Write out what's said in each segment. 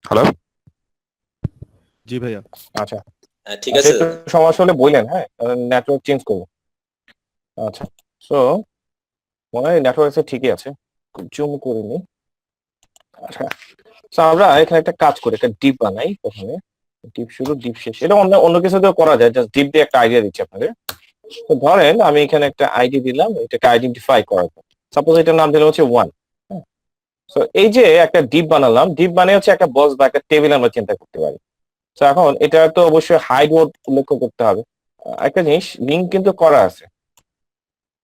Hello. জি ভাইয়া। আচ্ছা ঠিক আচ্ছা, আছে। একটু সমস্যা হলে বললেন, হ্যাঁ, নেটওয়ার্ক চেঞ্জ করবো। আচ্ছা, সো মনে হয় নেটওয়ার্ক ঠিকই আছে, জুম করে নি। আচ্ছা, তো আমরা এখানে একটা কাজ করি, একটা ডিপ বানাই প্রথমে। ডিপ শুরু ডিপ শেষ, এটা অন্য অন্য কিছু দিয়েও করা যায়, জাস্ট ডিপ দিয়ে একটা আইডিয়া দিচ্ছি আপনাদের। তো ধরেন আমি এখানে একটা আইডি দিলাম, এটাকে আইডেন্টিফাই করার জন্য। সাপোজ এটার নাম দিলাম হচ্ছে 1। তো এই যে একটা ডিপ বানালাম, ডিপ মানে হচ্ছে একটা বক্স বা একটা টেবিল আমরা চিন্তা করতে পারি। তো এখন এটা তো অবশ্যই হাইড ওয়ার্ড উল্লেখ করতে হবে। একটা জিনিস লিঙ্ক কিন্তু করা আছে।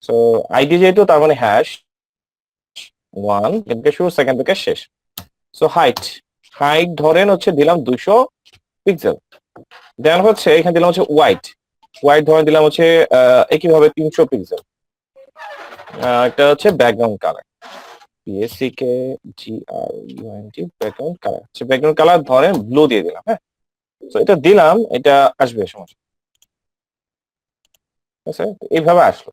সো আইডি যেহেতু, তার মানে হ্যাশ 1 থেকে শুরু, সেকেন্ড থেকে শেষ। সো হাইট হাইট ধরেন হচ্ছে দিলাম 200 পিক্সেল। দেন হচ্ছে এখানে দিলাম হচ্ছে হোয়াইট হোয়াইট ধরেন দিলাম হচ্ছে একইভাবে 300 পিক্সেল। এটা হচ্ছে ব্যাকগ্রাউন্ড কালার, পিএসসিকে GRUNT background colour, background colour ধরেন ব্লু দিয়ে দিলাম। হ্যাঁ, তো এটা দিলাম, এটা আসবে সমস্যা, ঠিক আছে? এইভাবে আসলো।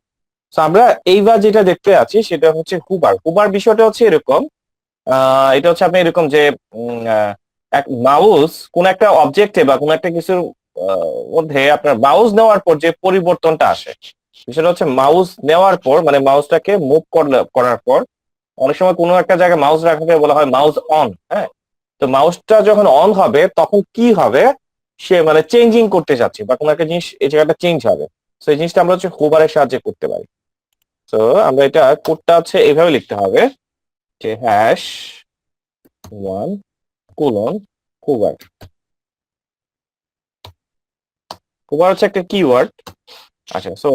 তো আমরা এইবার যেটা দেখতে আছি সেটা হচ্ছে হুবার। হুবার বিষয়টা হচ্ছে এরকম, এটা হচ্ছে আপনি এরকম যে এক মাউস কোন একটা অবজেক্টে বা কোন একটা কিছুর মধ্যে আপনার মাউস নেওয়ার পর যে পরিবর্তনটা আসে, বিষয়টা হচ্ছে মাউস নেওয়ার পর, মানে মাউসটাকে মুভ করার পর অনেক সময় কোনো একটা জায়গায় মাউস রাখাকে বলা হয় মাউস অন। হ্যাঁ, তো মাউসটা যখন অন হবে তখন কি হবে, সে মানে চেঞ্জিং করতে যাচ্ছে বা কোনো একটা জিনিস এই জায়গাটা চেঞ্জ হবে। তো এই জিনিসটা আমরা হচ্ছে হুবারের সাহায্যে করতে পারি। তো আমরা এটা কোডটা হচ্ছে এইভাবে লিখতে হবে যে হ্যাশ 1 : হুবার। হুবার হচ্ছে একটা কিওয়ার্ড। আচ্ছা, সো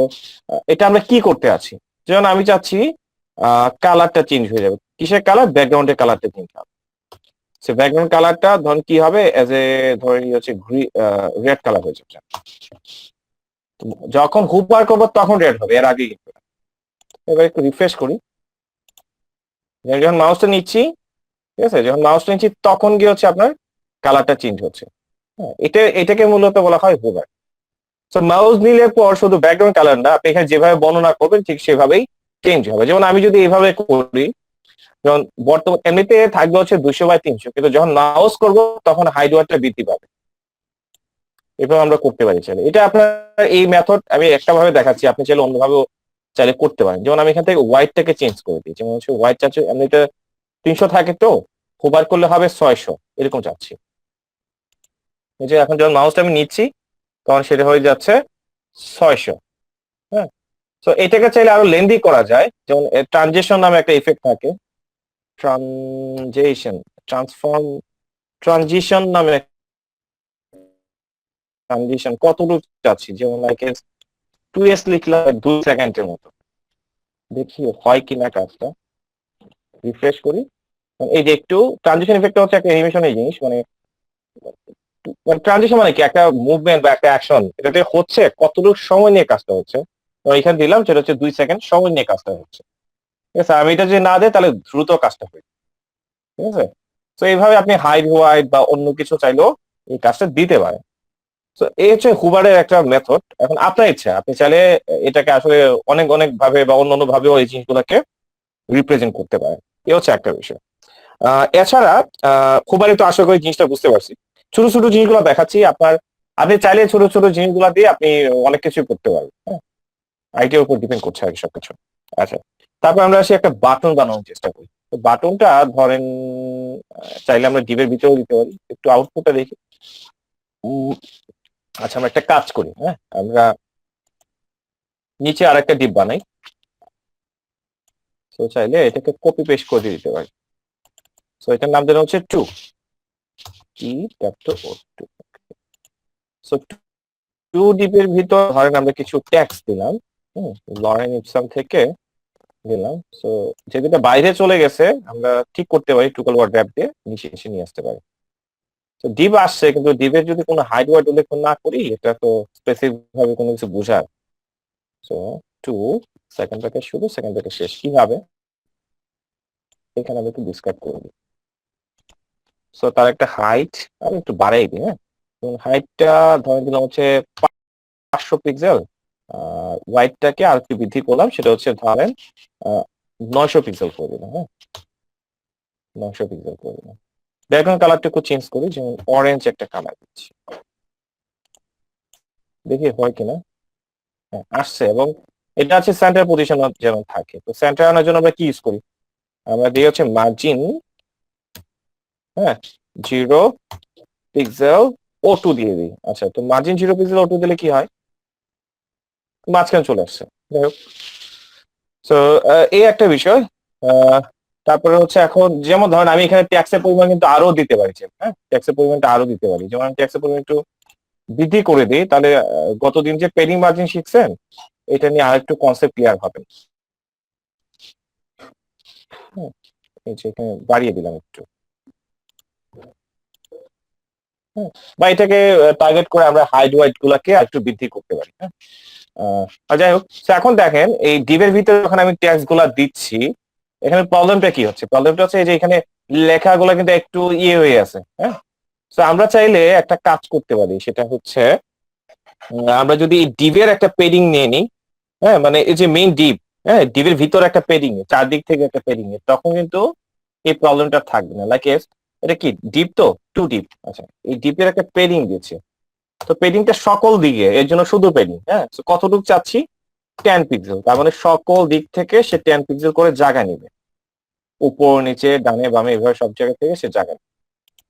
এটা আমরা কি করতে আছি, যেমন আমি চাচ্ছি কালারটা চেঞ্জ হয়ে যাবে। কিসের কালার? ব্যাকগ্রাউন্ডের কালারটা চেঞ্জ হবে। সে ব্যাকগ্রাউন্ড কালারটা ধরুন কি হবে, এজ এ ধরেন হচ্ছে রেড কালার হয়ে যাবে। যখন হুবার করবো তখন রেড হবে, এর আগে কিন্তু না। এবার একটু রিফ্রেশ করি। যখন মাউসটা নিচ্ছি, ঠিক আছে, যখন মাউসটা নিচ্ছি তখন গিয়ে হচ্ছে আপনার কালারটা চেঞ্জ হচ্ছে। হ্যাঁ, এটাকে মূলত বলা হয় হুবার। তো মাউস নিলে পর শুধু ব্যাকগ্রাউন্ড কালার না, আপনি এখানে যেভাবে বর্ণনা করবেন ঠিক সেভাবেই চেঞ্জ হবে। যেমন আমি যদি এইভাবে করি, যেমন বর্তমান এমনিতে থাকবে হচ্ছে 200/300, কিন্তু যখন মাউস করব তখন হাইড ওয়ার্ডটা বৃদ্ধি পাবে। এভাবে আমরা করতে পারি চাইলে। এটা আপনার এই মেথড আমি একটা ভাবে দেখাচ্ছি, আপনি চাইলে অন্যভাবেও চাইলে করতে পারেন। যেমন আমি এখান থেকে হোয়াইটটাকে চেঞ্জ করে দিই, যেমন হচ্ছে হোয়াইট চাচ্ছি, এমনিতে 300 থাকে, তো হোভার করলে হবে 600, এরকম চাচ্ছি। এই যে এখন যখন মাউসটা আমি নিচ্ছি তখন সেটা হয়ে যাচ্ছে 600। হ্যাঁ, তো এটাকে চাইলে আরো লেন্দি করা যায়, যেমন ট্রানজিশন নামে একটা ইফেক্ট থাকে। ট্রানজিশন, ট্রান্সফর্ম, ট্রানজিশন নামে ট্রানজিশন কতটুকু চাচ্ছি, যেমন লাইক 2s লিখলাম 2 সেকেন্ডের মতো, দেখি হয় কিনা কাজটা। রিফ্রেশ করি। এই যে একটু ট্রানজিশন ইফেক্টটা হচ্ছে একটা অ্যানিমেশনের জিনিস, মানে ট্রানজিশন মানে কি, একটা মুভমেন্ট বা একটা অ্যাকশন, এটাতে হচ্ছে কতটুকু সময় নিয়ে কাজটা হচ্ছে। তো এখানে দিলাম সেটা হচ্ছে 2 সেকেন্ড সময় নিয়ে কাজটা হচ্ছে। ঠিক আছে, আমি এটা যদি না দেয় তাহলে দ্রুত কাজটা হয়। ঠিক আছে, তো এইভাবে আপনি হাইড হোয়াইট বা অন্য কিছু চাইলেও এই কাজটা দিতে পারেন। তো এই হচ্ছে হুবারের একটা মেথড। এখন আপনার ইচ্ছা, আপনি চাইলে এটাকে আসলে অনেক অনেক ভাবে বা অন্য অন্য ভাবেও এই জিনিসগুলোকে রিপ্রেজেন্ট করতে পারেন। এ হচ্ছে একটা বিষয়। এছাড়া হুবারে তো আশা করি জিনিসটা বুঝতে পারছি। ছোট ছোট জিনিসগুলো দেখাচ্ছি, আপনি চাইলে ছোট ছোট জিনিসগুলো দিয়ে আপনি অনেক কিছু করতে পারবেন। হ্যাঁ, আইডিয়ার উপর ডিপেন্ড করছে আর কি সবকিছু। আচ্ছা, তারপর আমরা আসি একটা বাটন বানানোর চেষ্টা করি। তো বাটনটা ধরেন চাইলে আমরা ডিপের ভিতরেও দিতে পারি। একটু আউটপুটটা দেখি। উম, আচ্ছা, আমরা একটা কাজ করি। হ্যাঁ, আমরা নিচে আরেকটা ডিপ বানাই। তো চাইলে এটাকে কপি পেস্ট করে দিতে পারি। তো এটার নাম দেওয়া হচ্ছে 2 টি ট্যাপ ও 2। সো 2 ডিপের ভিতর ধরেন আমরা কিছু ট্যাক্স দিলাম। লরেন ইপসাম থেকে দিলাম। সো যেটা বাইরে চলে গেছে আমরা ঠিক করতে পারি টুকল ওয়ার্ড র্যাপ দিয়ে নিচে এসে নিয়ে আসতে পারি। তো ডিপ আসছে, কিন্তু ডিপের যদি কোনো হাইড ওয়ার্ড উল্লেখ না করি, এটা তো স্পেসিফিক ভাবে কোনো কিছু বোঝার। সো 2 সেকেন্ড থেকে শুরু, সেকেন্ড থেকে শেষ কিভাবে, এখানে আমি একটু ডিসক্রাইব করে দিই। সো তার একটা হাইট আমি একটু বাড়াই দিই। হ্যাঁ, হাইটটা ধরে দিলাম হচ্ছে 500 পিক্সেল। হোয়াইটটাকে আর একটু বৃদ্ধি করলাম, সেটা হচ্ছে ধরেন 900 পিক্সেল করে দিলাম। হ্যাঁ, 900 পিক্সেল করে দিলাম। ব্যাকগ্রাউন্ড কালারটা একটু চেঞ্জ করি, যেমন অরেঞ্জ একটা কালার দিচ্ছি, দেখি হয় কিনা। হ্যাঁ, আসছে। এবং এটা আছে সেন্টার পজিশন যেন থাকে। তো সেন্টার আনার জন্য আমরা কি ইউজ করি, আমরা দিই হচ্ছে মার্জিন, হ্যাঁ, 0 পিক্সেল O2 দিয়ে দিই। আচ্ছা, তো মার্জিন 0 পিক্সেল O2 দিলে কি হয়, মাঝখানে চলে আসছে। যাই হোক, তো এই একটা বিষয়। আহ, তারপরে হচ্ছে এখন যেমন ধরেন আমি এখানে ট্যাক্সের পরিমাণ কিন্তু আরো দিতে পারি, হ্যাঁ, ট্যাক্সের পরিমাণটা আরো দিতে পারি। যেমন আমি ট্যাক্সের পরিমাণ একটু বৃদ্ধি করে দিই, তাহলে গতদিন যে পেডিং মার্জিন শিখছেন এটা নিয়ে আরেকটু কনসেপ্ট ক্লিয়ার হবে। হুম, এই যে এখানে বাড়িয়ে দিলাম একটু। হুম, বা এটাকে টার্গেট করে আমরা হাইট ওয়াইট গুলাকে একটু বৃদ্ধি করতে পারি। হ্যাঁ, আর যাই হোক, তো এখন দেখেন এই ডিভের ভিতরে যখন আমি ট্যাক্স গুলা দিচ্ছি, এখানে প্রবলেমটা কি হচ্ছে, প্রবলেমটা হচ্ছে এই যে এখানে লেখাগুলো কিন্তু একটু ইয়ে হয়ে আছে। হ্যাঁ, তো আমরা চাইলে একটা কাজ করতে পারি, সেটা হচ্ছে আমরা যদি এই ডিভের একটা পেডিং নিয়ে নিই, হ্যাঁ, মানে এই যে মেইন ডিপ, হ্যাঁ, ডিপের ভিতরে একটা পেডিং এ চারদিক থেকে একটা পেডিং এ, তখন কিন্তু এই প্রবলেমটা থাকবে না। লাইক এটা কি ডিপ, তো 2 ডিপ। আচ্ছা, এই ডিপের একটা পেডিং দিয়েছে, তো পেডিংটা সকল দিকে, এর জন্য শুধু পেডিং। হ্যাঁ, তো কতটুকু চাচ্ছি, 10 পিক্সেল। তার মানে সকল দিক থেকে সে 10 পিক্সেল করে জায়গা নিবে, উপর নিচে ডানে বামে এভাবে সব জায়গা থেকে সে জায়গা নেবে।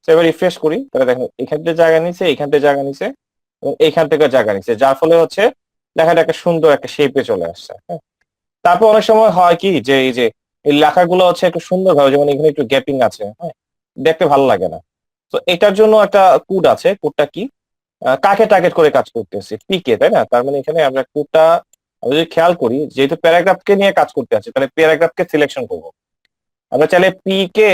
তো এবার রিফ্রেশ করি, তাহলে দেখেন এখান থেকে জায়গা নিছে, এখান থেকে জায়গা নিছে, এবং এইখান থেকে জায়গা নিছে, যার ফলে হচ্ছে লেখাটা একটা সুন্দর একটা শেপে চলে আসছে। হ্যাঁ, তারপর অনেক সময় হয় কি যে এই যে এই লেখাগুলো হচ্ছে একটু সুন্দর ভাবে, যেমন এখানে একটু গ্যাপিং আছে, হ্যাঁ, দেখতে ভালো লাগে না। তো এটার জন্য একটা কোড আছে। কোডটা কি, কাকে টার্গেট করে কাজ করতেছি, পিকে, তাই না? তার মানে এখানে আমরা কোডটা আমরা যদি খেয়াল করি, যেহেতু প্যারাগ্রাফকে নিয়ে কাজ করতে আছে, তাহলে প্যারাগ্রাফকে সিলেকশন করব। আমরা চাইলে পি কে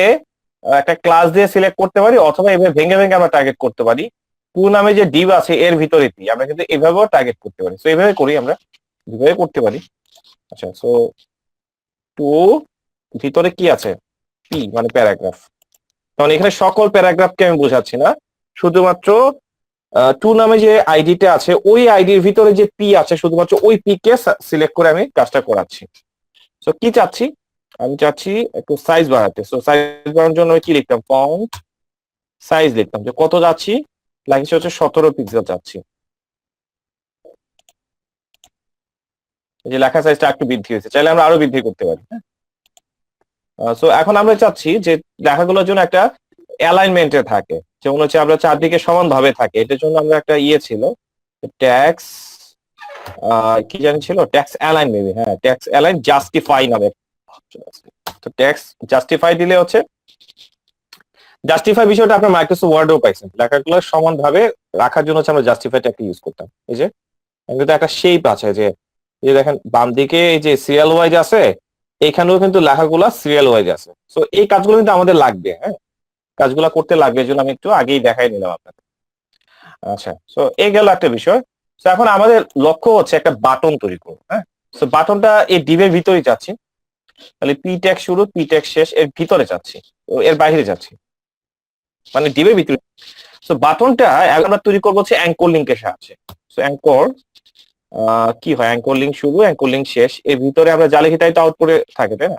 একটা ক্লাস দিয়ে সিলেক্ট করতে পারি, অথবা এভাবে ভেঙে ভেঙে আমরা টার্গেট করতে পারি। টু নামে যে ডিভ আছে এর ভিতরে পি, আমরা কিন্তু এভাবেও টার্গেট করতে পারি। তো এইভাবে করি আমরা, দুভাবে করতে পারি। আচ্ছা, সো টু ভিতরে কি আছে, পি মানে প্যারাগ্রাফ। তখন এখানে সকল প্যারাগ্রাফকে আমি বোঝাচ্ছি না, শুধুমাত্র টু নামে যে আইডিটা আছে ওই আইডির ভিতরে যে পি আছে, শুধুমাত্র ওই পি কে সিলেক্ট করে আমি কাজটা করাচ্ছি। তো কি চাচ্ছি, আমি চাচ্ছি একটু সাইজ বাড়াতে। সো সাইজ বাড়ানোর জন্য কি লিখতাম, ফন্ট সাইজ লিখতাম, যে কত যাচ্ছি, লাগিয়েছি হচ্ছে 17 পিক্সেল চাচ্ছি। এই যে লেখা সাইজটা একটু বৃদ্ধি হয়েছে, চাইলে আমরা আরো বৃদ্ধি করতে পারি। সো এখন আমরা চাচ্ছি যে লেখাগুলোর জন্য একটা অ্যালাইনমেন্টে থাকে, যেমন হচ্ছে আমরা চারদিকে সমান ভাবে থাকে। এটার জন্য আমরা একটা ইয়ে ছিল, ট্যাক্স, কি জানি ছিল, ট্যাক্স অ্যালাইন মেবি, হ্যাঁ, ট্যাক্স অ্যালাইন জাস্টিফাই নামে। তো ট্যাক্স জাস্টিফাই দিলে হচ্ছে, জাস্টিফাই বিষয়টা আপনার মাইক্রোসফট ওয়ার্ডেও পাইছেন, লেখাগুলো সমান ভাবে রাখার জন্য হচ্ছে আমরা জাস্টিফাইটা একটা ইউজ করতাম। এই যে কিন্তু একটা শেপ আছে, যে এই যে দেখেন বাম দিকে এই যে সিরিয়াল ওয়াইজ আছে, এখানেও কিন্তু লেখাগুলো সিরিয়াল ওয়াইজ আছে। তো এই কাজগুলো কিন্তু আমাদের লাগবে। হ্যাঁ, কাজগুলো করতে লাগবে, এই জন্য আমি একটু আগেই দেখাই নিলাম আপনাকে। আচ্ছা, তো এই গেল একটা বিষয়। তো এখন আমাদের লক্ষ্য হচ্ছে একটা বাটন তৈরি করবো। হ্যাঁ, তো বাটনটা এই ডিভের ভিতরেই যাচ্ছি, তাহলে পি ট্যাগ শুরু পি ট্যাগ শেষ এর ভিতরে যাচ্ছি, এর বাইরে যাচ্ছি, মানে ডিভের ভিতরে। তো বাটনটা আমরা তৈরি করবো হচ্ছে অ্যাঙ্কর লিঙ্কের সাহায্যে। তো অ্যাঙ্কর কি হয়, অ্যাঙ্কর লিঙ্ক শুরু অ্যাঙ্কর লিঙ্ক শেষ, এর ভিতরে আমরা যা লিখি তাই তো আউটপুটে থাকে, তাই না?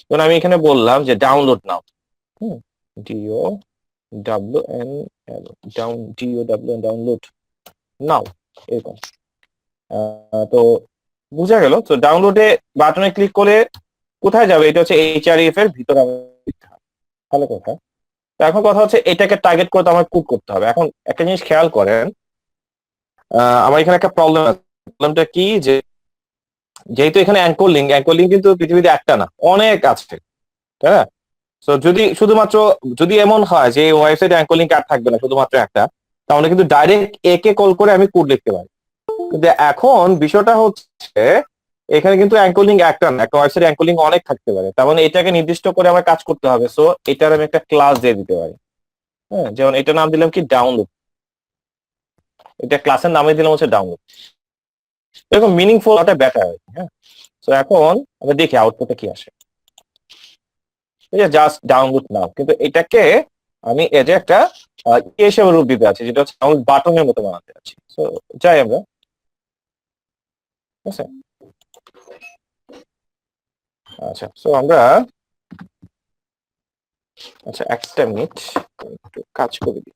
যেমন আমি এখানে বললাম যে download now, hmm, D O W N L, download now, এরকম। তো বুঝা গেল। তো ডাউনলোডে বাটনে ক্লিক করে কোথায় যাবে, এটা হচ্ছে এইচআরএফ এর ভিতরে আমাদের লিখতে হবে। ভালো কথা। তো এখন কথা হচ্ছে এটাকে টার্গেট করে তো আমার কুক করতে হবে। এখন একটা জিনিস খেয়াল করেন, আমার এখানে একটা প্রবলেম আছে। প্রবলেমটা কি, যে যেহেতু এখানে অ্যাঙ্কর লিঙ্ক কিন্তু পৃথিবীতে একটা না, অনেক আছে, তাই না? তো যদি শুধুমাত্র, যদি এমন হয় যে ওয়েবসাইটে অ্যাঙ্কর লিঙ্ক আর থাকবে না, শুধুমাত্র একটা, তাহলে কিন্তু ডাইরেক্ট একে কল করে আমি কোড লিখতে পারি। কিন্তু এখন বিষয়টা হচ্ছে এখানে কিন্তু অ্যাঙ্কর লিঙ্ক একটা না, একটা ওয়েবসাইটে অ্যাঙ্কর লিঙ্ক অনেক থাকতে পারে। তার মানে এটাকে নির্দিষ্ট করে আমার কাজ করতে হবে। সো এটার আমি একটা ক্লাস দিয়ে দিতে পারি। হ্যাঁ, যেমন এটা নাম দিলাম কি, ডাউনলোড। এটা ক্লাসের নামে দিলাম হচ্ছে ডাউনলোড। এরকম মিনিংফুল একটা ব্যাটার। হ্যাঁ, তো এখন আমরা দেখি আউটপুটে কি আসে। এই যে জাস্ট ডাউনলোড নাও, কিন্তু এটাকে আমি এজ একটা ইয়ে হিসেবে রূপ দিতে আছি, যেটা হচ্ছে ডাউনলোড বাটনের মতো বানাতে আছি। তো যাই আমরা, ঠিক আছে। আচ্ছা, তো আমরা আচ্ছা একটা মিনিট, একটু কাজ করে দিই।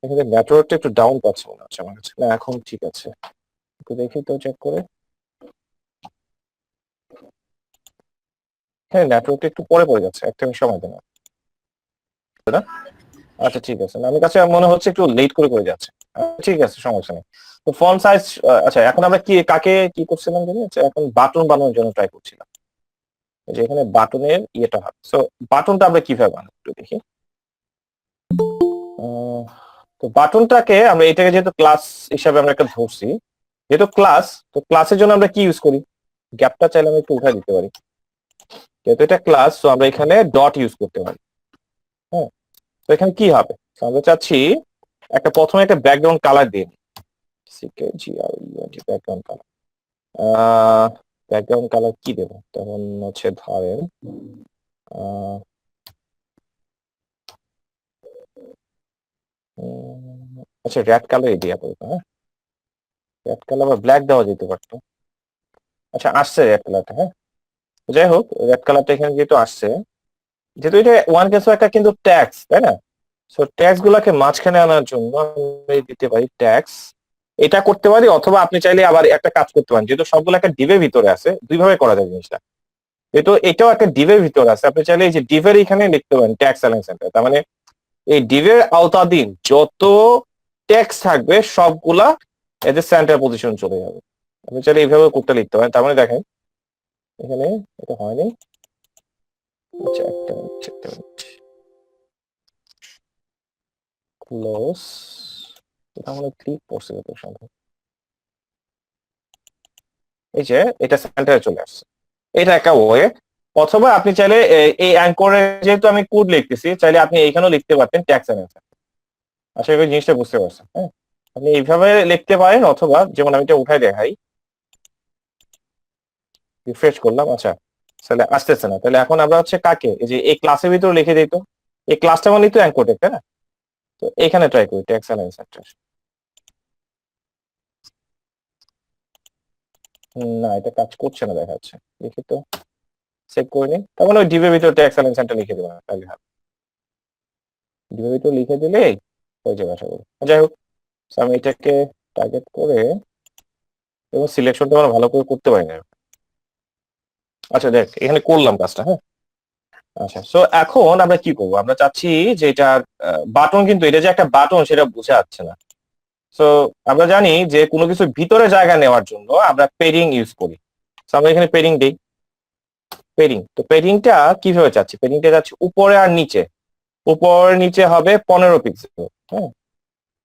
এখানে নেটওয়ার্কটা একটু ডাউন পাচ্ছে মনে হচ্ছে আমার কাছে। না এখন ঠিক আছে, একটু দেখি তো চেক করে। হ্যাঁ নেটওয়ার্কটা একটু পরে পড়ে যাচ্ছে, একটা মিনিট সময় দেন না। আচ্ছা ঠিক আছে, না আমার কাছে মনে হচ্ছে একটু লেট করে করে যাচ্ছে। ঠিক আছে সমস্যা নেই। তো ফন্ট সাইজ, আচ্ছা এখন আমরা কি কাকে কি করছিলাম জানি, আচ্ছা এখন বাটন বানানোর জন্য ট্রাই করছিলাম। এই যে এখানে বাটনের ইয়েটা হবে, সো বাটনটা আমরা কিভাবে বানাবো একটু দেখি। আহ, তো বাটনটাকে আমরা এটাকে যেহেতু ক্লাস হিসাবে আমরা একটা ধরছি, যেহেতু ক্লাস, তো ক্লাসের জন্য আমরা কি ইউজ করি, গ্যাপটা চাইলে আমরা একটু উঠাই দিতে পারি। যেহেতু এটা ক্লাস, তো আমরা এখানে ডট ইউজ করতে পারি। হ্যাঁ, তো এখানে কি হবে, তো আমরা চাচ্ছি একটা প্রথমে একটা ব্যাকগ্রাউন্ড কালার দিই। ব্যাকগ্রাউন্ড কালার, ব্যাকগ্রাউন্ড কালার কি দেবো, তেমন হচ্ছে ধরেন আহ, আচ্ছা রেড কালার দিই আপাতত। হ্যাঁ রেড কালার বা ব্ল্যাক দেওয়া যেতে পারতো। আচ্ছা আসছে রেড কালারটা, হ্যাঁ যাই হোক রেড কালারটা এখানে যেহেতু আসছে, যেহেতু এটা ওয়ান কেসও একটা কিন্তু ট্যাক্স তাই না, সো ট্যাক্স গুলাকে মাঝখানে আনার জন্য আমি দিতে পারি ট্যাক্স। এটা করতে পারি, অথবা আপনি চাইলে আবার একটা কাজ করতে পারেন, যেহেতু সবগুলো একটা ডিভের ভিতরে আছে, দুই ভাবে করা যায় জিনিসটা। যেহেতু এটাও একটা ডিভের ভিতরে আছে, আপনি চাইলে এই যে ডিভের এখানে লিখতে পারেন ট্যাক্স অ্যালাইন সেন্টার, তার মানে এই ডিভের আওতাধীন যত ট্যাক্স থাকবে সবগুলা এদের সেন্টার পজিশন চলে যাবে। আপনি চাইলে এইভাবে কোডটা লিখতে পারেন, তার মানে দেখেন এখানে এটা হয়নি। আচ্ছা একটা মিনিট ক্লোজ, এটা মানে ক্লিক করছে যত সম্ভব। এই যে এটা সেন্টারে চলে আসছে, এটা একটা ওয়ে। অথবা আপনি চাইলে এই অ্যাঙ্করে যেহেতু আমি কোড লিখতেছি, চাইলে আপনি এইখানেও লিখতে পারতেন ট্যাক্স অ্যালাইন। আশা করি জিনিসটা বুঝতে পারছেন। হ্যাঁ আপনি এইভাবে লিখতে পারেন, অথবা যেমন আমি এটা উঠাই দেখাই, রিফ্রেশ করলাম, আচ্ছা তাহলে আসতেছে না। তাহলে এখন আমরা হচ্ছে কাকে এই যে এই ক্লাসের ভিতরে লিখে দিত, এই ক্লাসটা মানে তো অ্যাঙ্কর তাই না, তো এখানে ট্রাই করি ট্যাক্স অ্যালাইন সেন্টার। না এটা কাজ করছে না দেখা যাচ্ছে, দেখি তো চেক করে নিই। তার মানে ওই ডিবের ভিতরে ট্যাক্স অ্যালাইন সেন্টার লিখে দেবেন তাহলে হবে, ডিবের ভিতরে লিখে দিলে হয়ে যাবে আশা করি। যাই হোক, so আমি এটাকে টার্গেট করে এবং সিলেকশনটা আমরা ভালো করে করতে পারি না। আচ্ছা দেখ এখানে করলাম কাজটা, হ্যাঁ আচ্ছা সো এখন আমরা কি করবো, আমরা চাচ্ছি যে এটা বাটন, কিন্তু এটা যে একটা বাটন সেটা বোঝা যাচ্ছে না। সো আমরা জানি যে কোনো কিছু ভিতরে জায়গা নেওয়ার জন্য আমরা পেডিং ইউজ করি। So আমরা এখানে পেডিং দিই, পেডিং, তো পেডিংটা কিভাবে চাচ্ছি, পেডিংটা যাচ্ছে উপরে আর নিচে, উপর নিচে হবে 15 পিক্সেল, হ্যাঁ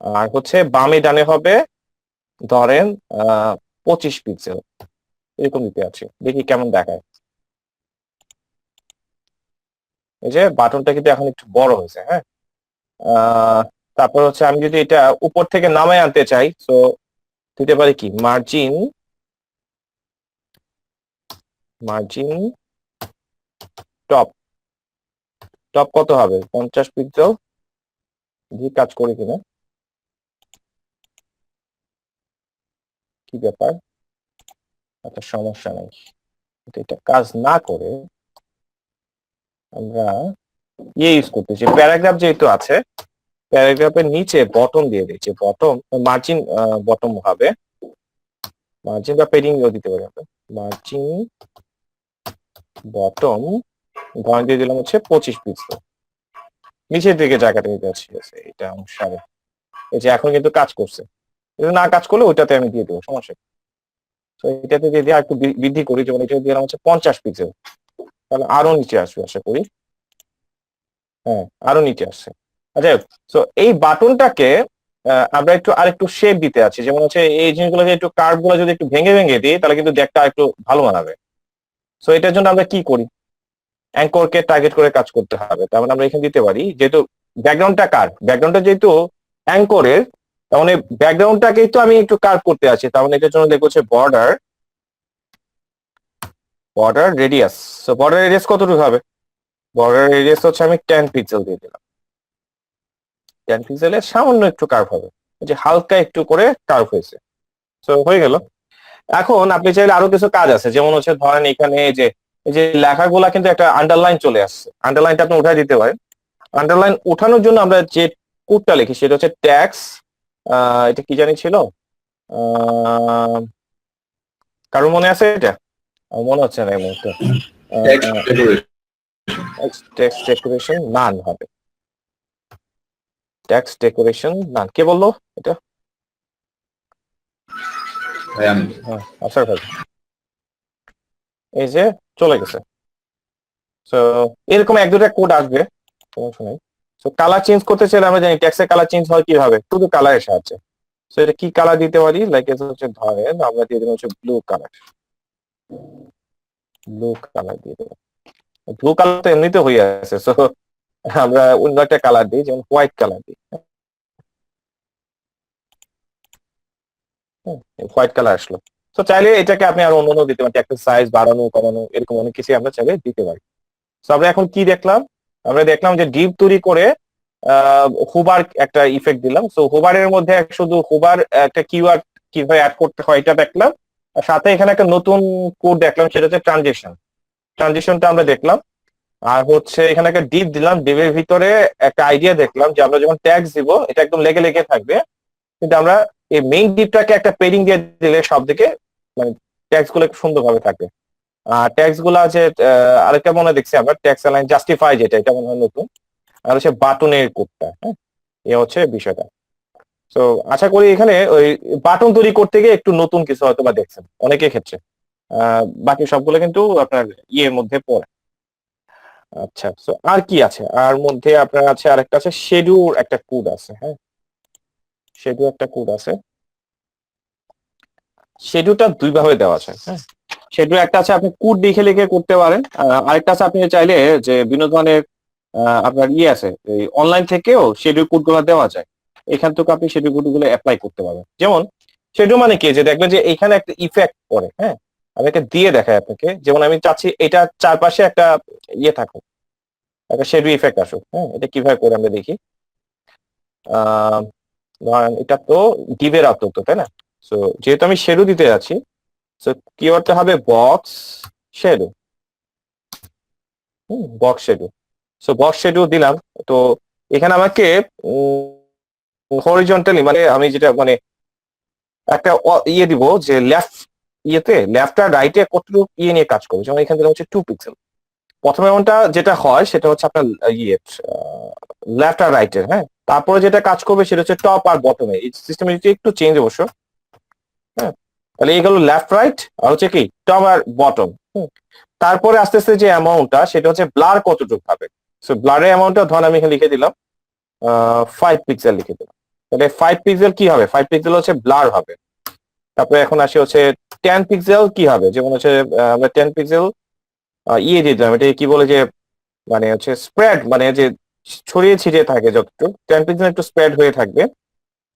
আর হচ্ছে বামে ডানে হবে ধরেন 25 পিক্সেল, এরকম দিতে আছে, দেখি কেমন দেখায়। এই যে বাটনটা কিন্তু এখন একটু বড় হয়েছে। হ্যাঁ তারপর হচ্ছে আমি যদি এটা উপর থেকে নামায় আনতে চাই, তো দিতে পারি কি মার্জিন, মার্জিন টপ, টপ কত হবে 50 পিক্সেল, দিয়ে কাজ করে কিনা, কি ব্যাপার, একটা সমস্যা নাই। কিন্তু এটা কাজ না করে আমরা ইয়ে ইউজ করতেছি, প্যারাগ্রাফ যেহেতু আছে প্যারাগ্রাফের নিচে বটম দিয়ে দিচ্ছি, বটম মার্জিন, বটম হবে মার্জিন বা পেডিং দিতে পারি আমরা, মার্জিন বটম ধরেন দিয়ে দিলাম হচ্ছে 25 পিক্সেল, নিচের দিকে জায়গাটা দিতে আছে এটা অনুসারে। এই যে এখন কিন্তু কাজ করছে, এটা না কাজ করলে ওইটাতে আমি দিয়ে দেবো, সমস্যা নেই। তো এটাতে দিয়ে দিয়ে একটু বৃদ্ধি করি, যেমন এটা দিলাম হচ্ছে 50 পিক্সেল, তাহলে আরো নিচে আসবে আশা করি। হ্যাঁ আরো নিচে আসছে। আচ্ছা তো এই বাটনটাকে আমরা একটু আরেকটু শেপ দিতে আছি, যেমন হচ্ছে এই জিনিসগুলো একটু কার্ভ গুলো যদি একটু ভেঙে ভেঙে দিই তাহলে কিন্তু দেখতে একটু ভালো মানাবে। তো এটার জন্য আমরা কি করি, অ্যাঙ্করকে টার্গেট করে কাজ করতে হবে। তার মানে আমরা এখানে দিতে পারি, যেহেতু ব্যাকগ্রাউন্ডটা কার, ব্যাকগ্রাউন্ডটা যেহেতু অ্যাঙ্করের, তার মানে ব্যাকগ্রাউন্ডটাকেই তো আমি একটু কার্ভ করতে আছি, তার মানে এটার জন্য দেখবো হচ্ছে বর্ডার, বর্ডার রেডিয়াস। তো বর্ডার রেডিয়াস কতটুকু হবে, বর্ডার রেডিয়াস হচ্ছে আমি 10 পিক্সেল দিয়ে দিলাম, 10 পিক্সেলের সামান্য একটু কার্ভ হবে, যে হালকা একটু করে কার্ভ হয়েছে। তো হয়ে গেল। এখন আপনি চাইলে আরো কিছু কাজ আছে, যেমন হচ্ছে ধরেন এখানে যে এই যে লেখাগুলা কিন্তু একটা আন্ডারলাইন চলে আসছে, আন্ডারলাইনটা আপনি উঠাই দিতে পারেন। আন্ডারলাইন উঠানোর জন্য আমরা যে কোডটা লিখি সেটা হচ্ছে ট্যাক্স, এটা কি জানি ছিল, কারো মনে আছে এটা? আমার মনে হচ্ছে না এই মুহূর্তে। ট্যাক্স ডেকোরেশন নান হবে, ট্যাক্স ডেকোরেশন নান। কে বললো এটা? হ্যাঁ আচ্ছা ভাই, এই যে চলে গেছে। সো এরকম এক দুটা কোড আসবে, সমস্যা নেই। সো কালার চেঞ্জ করতে চাইলে আমরা জানি ট্যাক্সের কালার চেঞ্জ হয় কিভাবে, শুধু কালারের সাহায্যে। সো এটা কি কালার দিতে পারি, লাইক এটা হচ্ছে ধরেন আমরা দিয়ে দিলাম হচ্ছে ব্লু কালার, ব্লু কালার দিয়ে দেবো। ব্লু কালার তো এমনিতে হয়ে আছে, সো আমরা অন্য একটা কালার দিই, যেমন হোয়াইট কালার দিই। হোয়াইট কালার আসলো। তো চাইলে এটাকে আপনি আরো অন্য দিতে পারেন, ট্যাক্সের সাইজ বাড়ানো কমানো এরকম অনেক কিছু আমরা চাইলে দিতে পারি। তো আমরা এখন কি দেখলাম, আমরা দেখলাম যে ডিপ তৈরি করে হুবার একটা ইফেক্ট দিলাম। সো হুবারের মধ্যে শুধু হুবার একটা কিওয়ার্ড কিভাবে অ্যাড করতে হয় এটা দেখলাম, আর সাথে এখানে একটা নতুন কোড দেখলাম, সেটা হচ্ছে ট্রানজিশন। ট্রানজিশনটা আমরা দেখলাম। আর হচ্ছে এখানে একটা ডিপ দিলাম, ডিপের ভিতরে একটা আইডিয়া দেখলাম যে আমরা যখন ট্যাক্স দিব এটা একদম লেগে লেগে থাকবে, কিন্তু আমরা এই মেইন ডিপটাকে একটা পেডিং দিয়ে দিলে সব দিকে মানে ট্যাক্স গুলো একটু সুন্দরভাবে থাকবে। আর ট্যাক্স গুলা আছে, আরেকটা মনে দেখছি আমরা ট্যাক্স অ্যালাইন জাস্টিফাই, যেটা এটা মনে হয় নতুন। আর হচ্ছে বাটনের কোডটা, হ্যাঁ এ হচ্ছে বিষয়টা। তো আশা করি এখানে ওই বাটন তৈরি করতে গিয়ে একটু নতুন কিছু হয়তো বা দেখছেন অনেকের ক্ষেত্রে। বাকি সবগুলো কিন্তু আপনার ইয়ের মধ্যে পড়ে। আচ্ছা, তো আর কি আছে, আর মধ্যে আপনার আছে আরেকটা আছে শেডিউল একটা কোড আছে, হ্যাঁ শেডিউল একটা কোড আছে। শেডিউলটা দুই ভাবে দেওয়া আছে, হ্যাঁ শেডিউল একটা আছে আপনি কোড লিখে লিখে করতে পারেন, আরেকটা আছে আপনি চাইলে যে বিভিন্ন ধরনের আপনার ইয়ে আছে, এই অনলাইন থেকেও শেডিউল কোড গুলো দেওয়া যায়, এখান থেকে আপনি শেডিউল কোড গুলো অ্যাপ্লাই করতে পারবেন। যেমন শেডিউল মানে কি, যে দেখবেন যে এখানে একটা ইফেক্ট পড়ে, হ্যাঁ আমি একটা দিয়ে দেখাই আপনাকে। যেমন আমি চাচ্ছি এটা চারপাশে একটা ইয়ে থাকুক, একটা শেডিউল ইফেক্ট আসুক, হ্যাঁ এটা কিভাবে করে আমরা দেখি। আহ ধরেন এটা তো ডিভের আওতত, তাই না? সো যেহেতু আমি শেডু দিতে যাচ্ছি, সো কিওয়ার্ডটা হবে বক্স শেডু, বক্স শেডু। সো বক্স শেডু দিলাম। তো এখানে আমাকে হরিজন্টালি মানে আমি যেটা মানে একটা ইয়ে দিব যে লেফট আর রাইটে কতটুকু ইয়ে নিয়ে কাজ করবে, যেমন এখানে দিলাম হচ্ছে 2 পিক্সেল। প্রথমে এমনটা যেটা হয় সেটা হচ্ছে আপনার ইয়ে লেফট আর রাইটের, হ্যাঁ তারপরে যেটা কাজ করবে সেটা হচ্ছে টপ আর বটমে। এই সিস্টেমে একটু চেঞ্জ অবশ্য, হ্যাঁ তাহলে এই গেল লেফট রাইট, আর হচ্ছে কি টপ আর বটম। তারপরে আস্তে আস্তে যে অ্যামাউন্টটা সেটা হচ্ছে ব্লার কতটুকু হবে। সো ব্লারের অ্যামাউন্টটা ধর আমি এখানে লিখে দিলাম 5 পিক্সেল লিখে দিলাম। তাহলে 5 পিক্সেল কি হবে, 5 পিক্সেল হচ্ছে ব্লার হবে। তারপরে এখন আসে হচ্ছে 10 পিক্সেল কি হবে, যেমন হচ্ছে আমরা 10 পিক্সেল ইয়ে দিয়ে দিলাম, এটা কি বলে যে মানে হচ্ছে স্প্রেড, মানে যে ছড়িয়ে ছিটিয়ে থাকে যতটুকু, 10 পিক্সেল একটু স্প্রেড হয়ে থাকবে।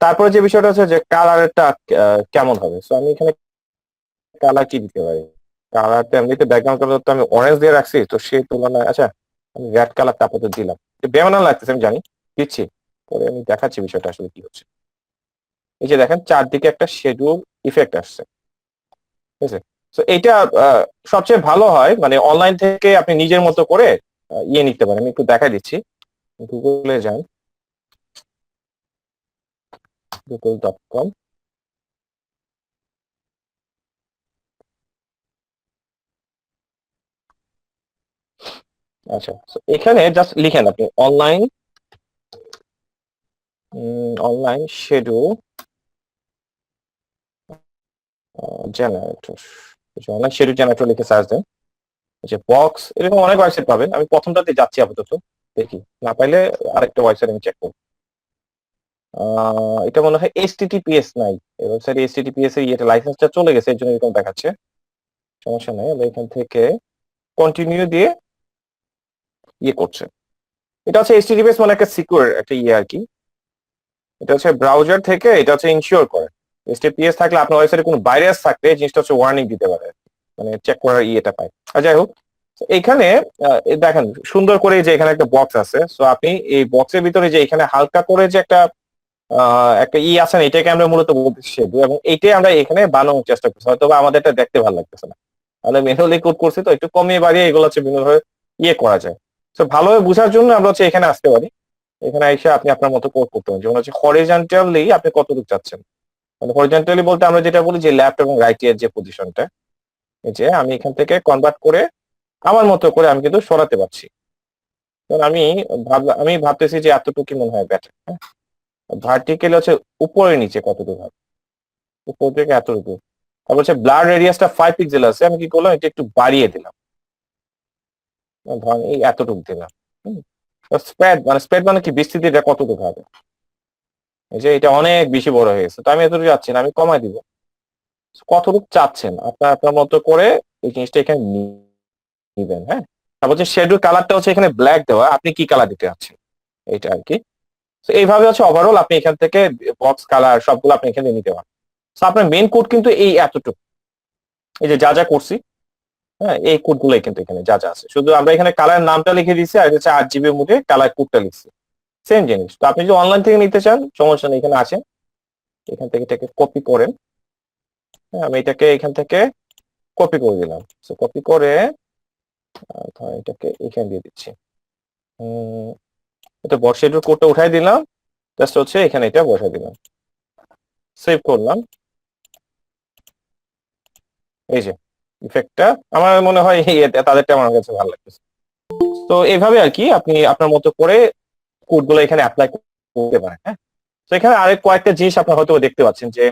তারপরে যে বিষয়টা হচ্ছে যে কালারটা কেমন হবে। সো আমি এখানে কালার কি দিতে পারি, কালারটা এমনিতে ব্যাকগ্রাউন্ড কালার তো আমি অরেঞ্জ দিয়ে রাখছি, তো সেই তুলনায় আচ্ছা আমি রেড কালারটা আপাতত দিলাম। বেমানান লাগতেছে আমি জানি, দিচ্ছি, পরে আমি দেখাচ্ছি বিষয়টা আসলে কি হচ্ছে। এই যে দেখেন চারদিকে একটা শেডিউল ইফেক্ট আসছে, ঠিক আছে? তো এটা সবচেয়ে ভালো হয় মানে অনলাইন থেকে আপনি নিজের মতো করে ইয়ে নিতে পারেন। আমি একটু দেখা দিচ্ছি, গুগলে যান, google.com। আচ্ছা, so এখানে জাস্ট লিখেন আপনি online, online schedule generator, online schedule generator লিখে সার্চ দেন, যে বক্স এরকম অনেক ওয়েবসাইট পাবেন। আমি প্রথমটাতে যাচ্ছি আপাতত, দেখি না পাইলে আরেকটা ওয়েবসাইট আমি চেক করব। এটা মনে হয় HTTPS নাই, এই ওয়েবসাইটে HTTPS এর ইয়েটা লাইসেন্সটা চলে গেছে, এর জন্য এরকম দেখাচ্ছে। সমস্যা নাই, আমরা এখান থেকে কন্টিনিউ দিয়ে ইয়ে করছে। এটা হচ্ছে HTTPS মানে একটা সিকিউর একটা ইয়ে আর কি, এটা হচ্ছে ব্রাউজার থেকে এটা হচ্ছে ইনশিওর করে। HTTPS থাকলে আপনার ওয়েবসাইটে কোনো ভাইরাস থাকলে এই জিনিসটা হচ্ছে ওয়ার্নিং দিতে পারে, মানে চেক করার ইয়েটা পায়। আর যাই হোক, এখানে দেখেন সুন্দর করে যে এখানে একটা বক্স আছে। সো আপনি এই বক্সের ভিতরে যে এখানে হালকা করে যে একটা একটা ই আছে না, এটাকে আমরা মূলত বলতেছি শেডু, এবং এইটাই আমরা এখানে বানানোর চেষ্টা করছি, হয়তো বা আমাদের এটা দেখতে ভালো লাগতেছে না। আমরা ম্যানুয়ালি কোড করছি তো একটু কমিয়ে বাড়িয়ে এগুলো হচ্ছে বিভিন্নভাবে করা যায়। তো ভালোভাবে বোঝার জন্য আমরা হচ্ছে এখানে আসতে পারি। এখানে এসে আপনি আপনার মতো কোড করতে পারেন। যেমন হচ্ছে হরিজন্টালি আপনি কতটুকু চাচ্ছেন। মানে হরিজন্টালি বলতে আমরা যেটা বলি যে লেফট এবং রাইট এর যে পজিশনটা, এই যে আমি এখান থেকে কনভার্ট করে আমার মতো করে আমি কিন্তু সরাতে পারছি। কারণ আমি ভাবতেছি যে এতটুকু মনে হয় বেটার। হ্যাঁ, ভার্টিক্যালি হচ্ছে উপরে নিচে কতটুকু হবে, উপর থেকে এতটুকু। তারপর হচ্ছে ব্লার রেডিয়াসটা 5 পিক্সেল আছে, আমি কি করলাম এটা একটু বাড়িয়ে দিলাম, ধরেন এই এতটুকু দিলাম। স্প্রেড মানে কি বিস্তৃতি, এটা কতটুকু হবে, এই যে এটা অনেক বেশি বড় হয়ে গেছে, তো আমি এতটুকু যাচ্ছি না, আমি কমাই দিব। কতটুকু চাচ্ছেন আপনার আপনার মতো করে এই জিনিসটা এখানে নিবেন। হ্যাঁ, তারপর হচ্ছে শেডোর কালারটা হচ্ছে এখানে ব্ল্যাক দেওয়া, আপনি কি কালার দিতে যাচ্ছেন এটা আর কি। তো এইভাবে হচ্ছে ওভারঅল আপনি এখান থেকে বক্স কালার সবগুলো আপনি এখানে নিতে পারেন। তো আপনার মেইন কোড কিন্তু এই এতটুকু, এই যে যা যা করছি, হ্যাঁ এই কোড গুলোই কিন্তু এখানে যা যা আছে, শুধু আমরা এখানে কালার নামটা লিখে দিচ্ছি আর হচ্ছে 8 GB মধ্যে কালার কোডটা লিখছি, সেম জিনিস। তো আপনি যদি অনলাইন থেকে নিতে চান সমস্যা নেই, এখানে আসেন, এখান থেকে এটাকে কপি করেন। হ্যাঁ, আমি এটাকে এখান থেকে কপি করে দিলাম। কপি করে ধরেন এটাকে এখানে দিয়ে দিচ্ছি। এটা বর্ষের কোডটা উঠাই দিলাম, জাস্ট হচ্ছে এখানে এটা বসাই দিলাম, সেভ করলাম। এই যে ইফেক্টটা আমার মনে হয় তাদেরটা আমার কাছে ভালো লাগতেছে। তো এইভাবে আর কি আপনি আপনার মতো করে কোডগুলো এখানে অ্যাপ্লাই করতে পারেন। হ্যাঁ, তো এখানে আরেক কয়েকটা জিনিস আপনার হয়তো দেখতে পাচ্ছেন যে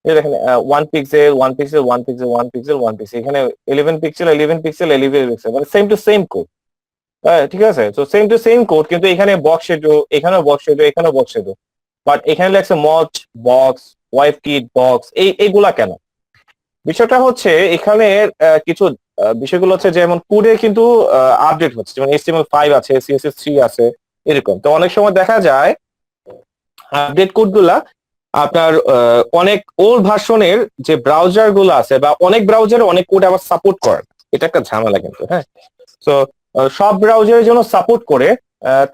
এই দেখেন 1 pixel 1 pixel 1 pixel 1 pixel 1 pixel, এখানে 11 পিক্সেল 11 পিক্সেল 11 পিক্সেল, মানে সেম টু সেম কোড। হ্যাঁ ঠিক আছে, তো সেম টু সেম কোড, কিন্তু এখানে বক্স শেডো, এখানেও বক্স শেডো, এখানেও বক্স শেডো, বাট এখানে লেখছে মচ বক্স, ওয়াইপ কিট বক্স, এইগুলা কেন? বিষয়টা হচ্ছে এখানে কিছু বিষয়গুলো হচ্ছে, যেমন কোডে কিন্তু আপডেট হচ্ছে, যেমন HTML5 আছে, CSS3 আছে, এরকম। তো অনেক সময় দেখা যায় আপডেট কোড গুলা আপনার অনেক ওল্ড ভার্সনের যে ব্রাউজার গুলো আছে, বা অনেক ব্রাউজারে অনেক কোড আবার সাপোর্ট করে, এটা একটা ঝামেলা কিন্তু। হ্যাঁ, তো সব ব্রাউজারের জন্য সাপোর্ট করে,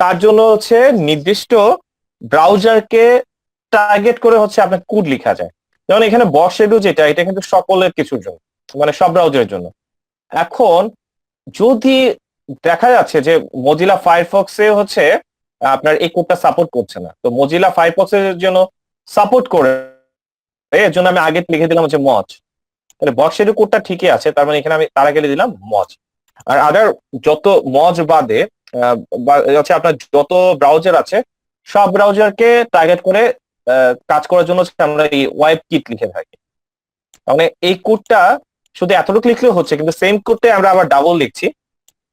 তার জন্য হচ্ছে নির্দিষ্ট ব্রাউজারকে টার্গেট করে হচ্ছে আপনার কোড লেখা যায়। যেমন এখানে বর্ষেডু যেটা, এটা কিন্তু সকলের কিছুর জন্য, মানে সব ব্রাউজারের জন্য। এখন যদি দেখা যাচ্ছে যে মজিলা ফায়ারফক্সে হচ্ছে আপনার এই কোডটা সাপোর্ট করছে না, তো মজিলা ফায়ারফক্সের জন্য সাপোর্ট করে, এর জন্য আমি আগে লিখে দিলাম হচ্ছে মজ। তাহলে বর্ষেডু কোডটা ঠিকই আছে, তার মানে এখানে আমি তার আগে দিলাম মজ। আর আদার যত মজ বাদে হচ্ছে আপনার যত ব্রাউজার আছে, সব ব্রাউজারকে টার্গেট করে কাজ করার জন্য আমরা এই ওয়াইপ কিট লিখে থাকি। মানে এই কোডটা শুধু এতটুকু লিখলেও হচ্ছে, কিন্তু সেম কোডটাই আমরা আবার ডাবল লিখছি।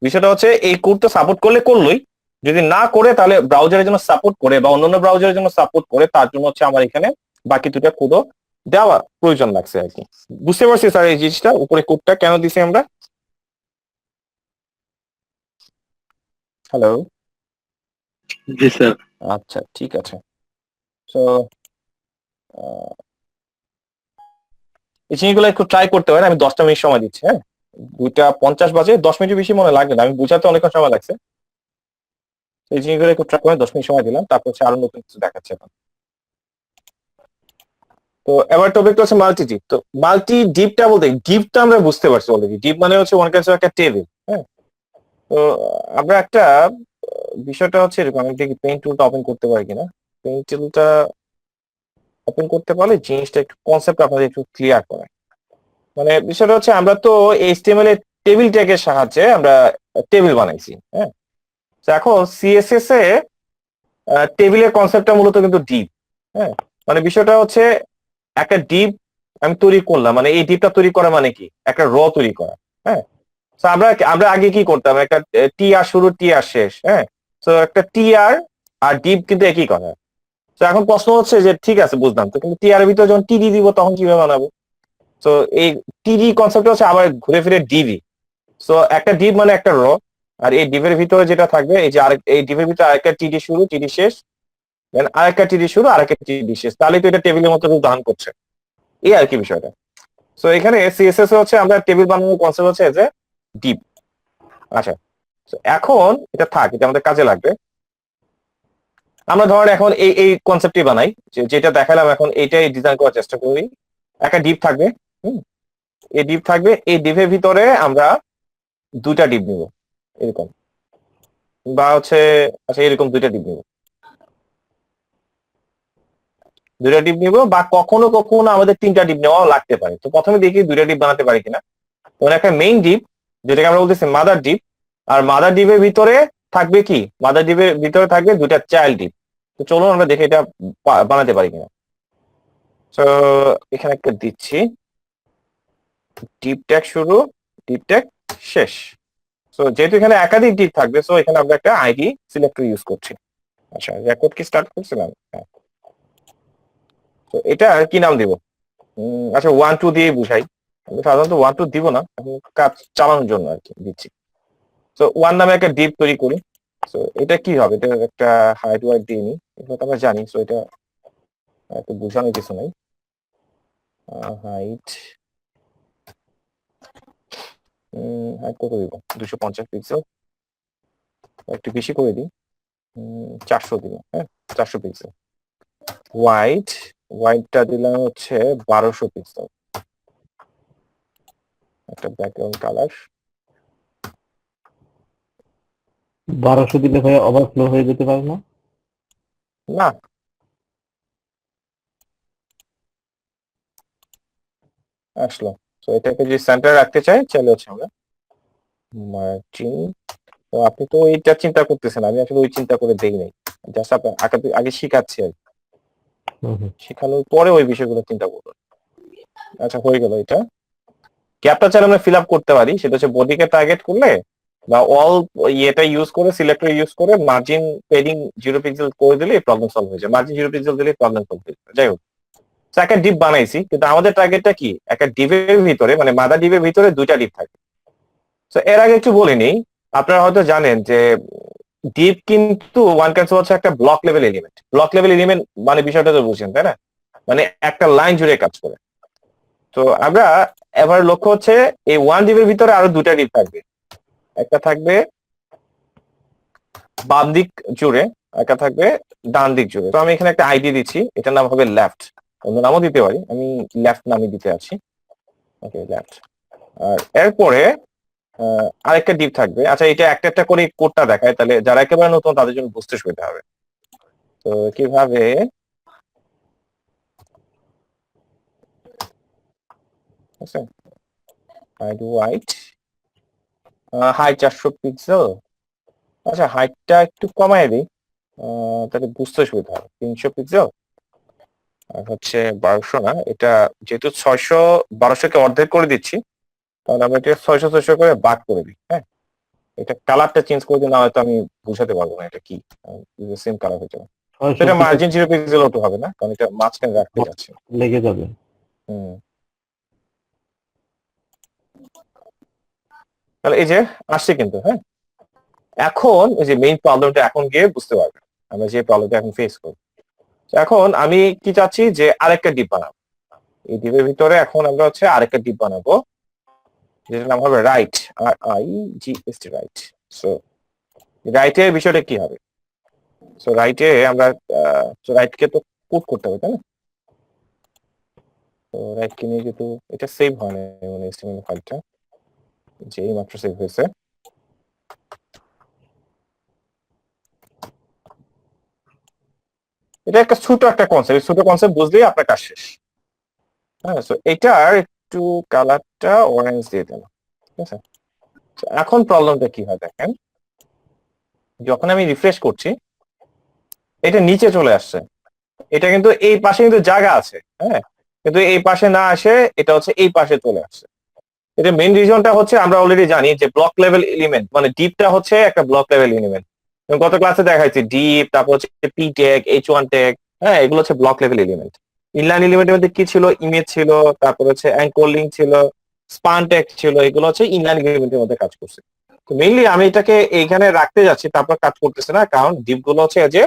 বিষয়টা হচ্ছে এই কোডটা সাপোর্ট করলে করলোই, যদি না করে তাহলে ব্রাউজারের জন্য সাপোর্ট করে বা অন্যান্য ব্রাউজারের জন্য সাপোর্ট করে, তার জন্য হচ্ছে আমার এখানে বাকি দুটা কোডও দেওয়া প্রয়োজন লাগছে আর কি। বুঝতে পারছি স্যার এই জিনিসটা, উপরে কোডটা কেন দিছি আমরা? হ্যালো, জি স্যার। আচ্ছা ঠিক আছে। তো এই জিনিসগুলো একটু ট্রাই করতে পারেন। আমি 10টা মিনিট সময় দিচ্ছি। হ্যাঁ, 2টা 50 বাজে, 10 মিনিট বেশি মনে লাগবে না, আমি বুঝাতে অনেকক্ষণ সময় লাগছে। তো এই জিনিসগুলো একটু ট্রাই করেন, 10 মিনিট সময় দিলাম, তারপর হচ্ছে আরো নতুন কিছু দেখাচ্ছে এখন। তো এবার টপিকটা হচ্ছে মাল্টি ডিপ। তো মাল্টি ডিপটা বলতে, ডিপটা আমরা বুঝতে পারছি অলরেডি, ডিপ মানে হচ্ছে অনেক কাছে একটা টেবিল। হ্যাঁ, তো আমরা একটা বিষয়টা হচ্ছে এরকম, আমি দেখি পেইন্ট টুলটা ওপেন করতে পারি কিনা। পেইন্ট টুলটা ওপেন করতে পারলে জিনিসটা একটু কনসেপ্ট আপনাদের একটু ক্লিয়ার করে। মানে বিষয়টা হচ্ছে আমরা তো HTML এর টেবিল ট্যাগের সাহায্যে আমরা টেবিল বানাইছি। হ্যাঁ, তো এখন CSS এ টেবিলের কনসেপ্টটা মূলত কিন্তু ডিপ। হ্যাঁ, মানে বিষয়টা হচ্ছে একটা ডিপ আমি তৈরি করলাম, মানে এই ডিপটা তৈরি করা মানে কি, একটা র তৈরি করা। হ্যাঁ, তো আমরা আমরা আগে কি করতাম, একটা টিআর শুরু টিআর শেষ। হ্যাঁ, তো একটা টিআর আর ডিপ কিন্তু একই কথা। তো এখন প্রশ্ন হচ্ছে যে ঠিক আছে বুঝলাম, তো কিন্তু টিআর এর ভিতরে যখন টিডি দিব তখন কিভাবে বানাবো? তো এই টিডি কনসেপ্ট হচ্ছে আবার ঘুরে ফিরে ডিভি। সো একটা ডিভ মানে একটা র, আর এই ডিভের ভিতরে যেটা থাকবে, এই যে আরেক এই ডিভের ভিতরে আরেকটা টিডি শুরু টিডি শেষ, দেন আরেকটা টিডি শুরু আরেকটা টিডি শেষ, তাহলে তো এটা টেবিলের মতো রূপ ধারণ করছে, এই আর কি বিষয়টা। সো এখানে CSS হচ্ছে আমরা টেবিল বানানোর কনসেপ্ট হচ্ছে এজ এ ডিপ। আচ্ছা, তো এখন এটা থাক, এটা আমাদের কাজে লাগবে। আমরা ধরেন এখন এই এই কনসেপ্টই বানাই, যেটা দেখালাম এখন এইটাই ডিজাইন করার চেষ্টা করি। একটা ডিপ থাকবে। হুম, এই ডিপ থাকবে, এই ডিপের ভিতরে আমরা দুইটা ডিপ নিব এরকম, বা হচ্ছে আচ্ছা এরকম দুইটা ডিপ নিব, বা কখনো কখনো আমাদের তিনটা ডিপ নেওয়াও লাগতে পারে। তো প্রথমে দেখি দুইটা ডিপ বানাতে পারি কিনা। তখন একটা মেইন ডিপ, যেটাকে আমরা বলতেছি মাদার ডিপ, আর মাদার ডিপের ভিতরে থাকবে কি, মাদার ডিপের ভিতরে থাকবে দুইটা চাইল্ড ডিপ। তো চলুন আমরা দেখি এটা বানাতে পারি কিনা। তো এখানে একটা দিচ্ছি ডিপ ট্যাগ শুরু, ডিপ ট্যাগ শেষ। সো যেহেতু এখানে একাধিক ডিপ থাকবে, সো এখানে আমরা একটা আইডি সিলেক্টর ইউজ করছি। আচ্ছা রেকর্ড কি স্টার্ট করছিলাম, হ্যাঁ। তো এটা কি নাম দিব? আচ্ছা 1 2 দিয়ে বুঝাই। আমি সাধারণত 1 2 দিব না, আমি কাজ চালানোর জন্য আর কি দিচ্ছি। তো 1 নামে একটা ডিপ তৈরি করি। তো এটা কি হবে, এটা একটা হাইট ওয়াইট দিয়ে নি, এটা তো আমরা জানি। তো এটা একটু বোঝানোর কিছু নাই। হাইট হাইট কত দিব, 250 পিক্সেল, একটু বেশি করে দিই, 400 দিলাম, হ্যাঁ 400 পিক্সেল। হোয়াইটটা দিলাম হচ্ছে 1200 পিক্সেল। একটা ব্যাকগ্রাউন্ড কালার 1200 দিলে ভাই ওভারফ্লো হয়ে যেতে পারে না? না, আসলো। তো এটাকে যে সেন্টার রাখতে চাই, চাইলে হচ্ছে আমরা মার্জিন। তো আপনি তো এইটা চিন্তা করতেছেন, আমি আসলে ওই চিন্তা করে দেই নাই, জাস্ট আপনাকে আগে শিখাচ্ছি আর কি। শেখানোর পরে ওই বিষয়গুলো চিন্তা করবেন। আচ্ছা হয়ে গেল এটা। গ্যাপটা চাইলে আমরা ফিল আপ করতে পারি, সেটা হচ্ছে বডিকে টার্গেট করলে বা অল ইয়েটা ইউজ করে, সিলেক্টর ইউজ করে মার্জিন পেডিং 0 পিক্সেল করে দিলে প্রবলেম সলভ হয়ে যায়। মার্জিন 0 পিক্সেল দিলে প্রবলেম সলভ হয়ে যায়। যাই হোক, একটা ডিপ বানাইছি, কিন্তু আমাদের টার্গেটটা কি, একটা ডিপের ভিতরে মানে মাদার ডিপের ভিতরে দুইটা ডিপ থাকে। তো এর আগে একটু বলে নেই, আপনারা হয়তো জানেন যে ডিপ কিন্তু ওয়ান ক্যান্সেল হচ্ছে একটা block level element. Block level element মানে বিষয়টা তো বুঝছেন তাই না, মানে একটা লাইন জুড়ে কাজ করে। তো আমরা এবার লক্ষ্য হচ্ছে এই ওয়ান ডিপের ভিতরে আরো দুটা ডিপ থাকবে, একটা থাকবে বাম দিক জুড়ে, একটা থাকবে ডান দিক জুড়ে। তো আমি এখানে একটা আইডি দিচ্ছি, এটার নাম হবে লেফট, অন্য নামও দিতে পারি, আমি লেফট নামে দিতে আছি। ওকে লেফট। আর এরপরে আরেকটা ডিপ থাকবে। আচ্ছা এটা একটা একটা করে কোডটা দেখায়, তাহলে যারা একেবারে নতুন তাদের জন্য বুঝতে সুবিধা হবে। তো কিভাবে হাইট হোয়াইট, হাইট 400 পিক্সেল। আচ্ছা হাইটটা একটু কমায় দিই, তাহলে বুঝতে সুবিধা হবে। 300 পিক্সেল আর হচ্ছে 1200 না, এটা যেহেতু 600 1200 কে অর্ধেক করে দিচ্ছি, তাহলে আমরা এটা 600 600 করে ভাগ করে দিই। হ্যাঁ, এটা কালারটা চেঞ্জ করে দিই, না হয়তো আমি বুঝাতে পারবো না এটা কি, সেম কালার হয়ে যাবে। তো 600 এটা থেকে মার্জিন 0 পিক্সেল ওটা হবে না, কারণ এটা মাঝখানে রাখতে যাচ্ছে। লেগে যাবে। হুম, তাহলে এই যে আসছে কিন্তু, হ্যাঁ। এখন এই যে মেইন প্রবলেমটা এখন গিয়ে বুঝতে পারবে, আমরা যে প্রবলেমটা এখন ফেস করি। তো এখন আমি কি চাচ্ছি যে আরেকটা ডিপ বানাবো, এই ডিপের ভিতরে এখন আমরা হচ্ছে আরেকটা ডিপ বানাবো, যেটার নাম হবে রাইট, RIGST রাইট। সো রাইটের বিষয়টা কি হবে, সো রাইটে আমরা রাইটকে তো কোড করতে হবে তাই না। তো রাইটকে নিয়ে যেহেতু এটা সেভ হয় না, মানে HTML ফাইলটা যে এই মাত্র সেভ হয়েছে, এটা একটা ছোট একটা কনসেপ্ট, ছোট কনসেপ্ট বুঝলেই আপনার কাজ শেষ। হ্যাঁ, সো এটার একটু কালারটা অরেঞ্জ দিয়ে দিলাম, ঠিক আছে। তো এখন প্রবলেমটা কি হয় দেখেন, যখন আমি রিফ্রেশ করছি এটা নিচে চলে আসছে, এটা কিন্তু এই পাশে কিন্তু জায়গা আছে, হ্যাঁ, কিন্তু এই পাশে না আসে এটা হচ্ছে এই পাশে চলে আসছে। এটা মেইন রিজনটা হচ্ছে আমরা অলরেডি জানি যে ব্লক লেভেল এলিমেন্ট মানে ডিপটা হচ্ছে একটা ব্লক লেভেল এলিমেন্ট। গত ক্লাসে দেখাইছি ডিপ, তারপর হচ্ছে পি ট্যাগ, H1 ট্যাগ, হ্যাঁ এগুলো হচ্ছে ব্লক লেভেল এলিমেন্ট। ইনলাইন এলিমেন্টের মধ্যে কি ছিল, ইমেজ ছিল, তারপর হচ্ছে অ্যাঙ্কর লিঙ্ক ছিল, স্পান ট্যাগ ছিল, এগুলো হচ্ছে ইনলাইন এলিমেন্টের মধ্যে কাজ করছে। তো মেইনলি আমি এটাকে এইখানে রাখতে যাচ্ছি, তারপর কাজ করতেছে না, কারণ ডিপ গুলো হচ্ছে যে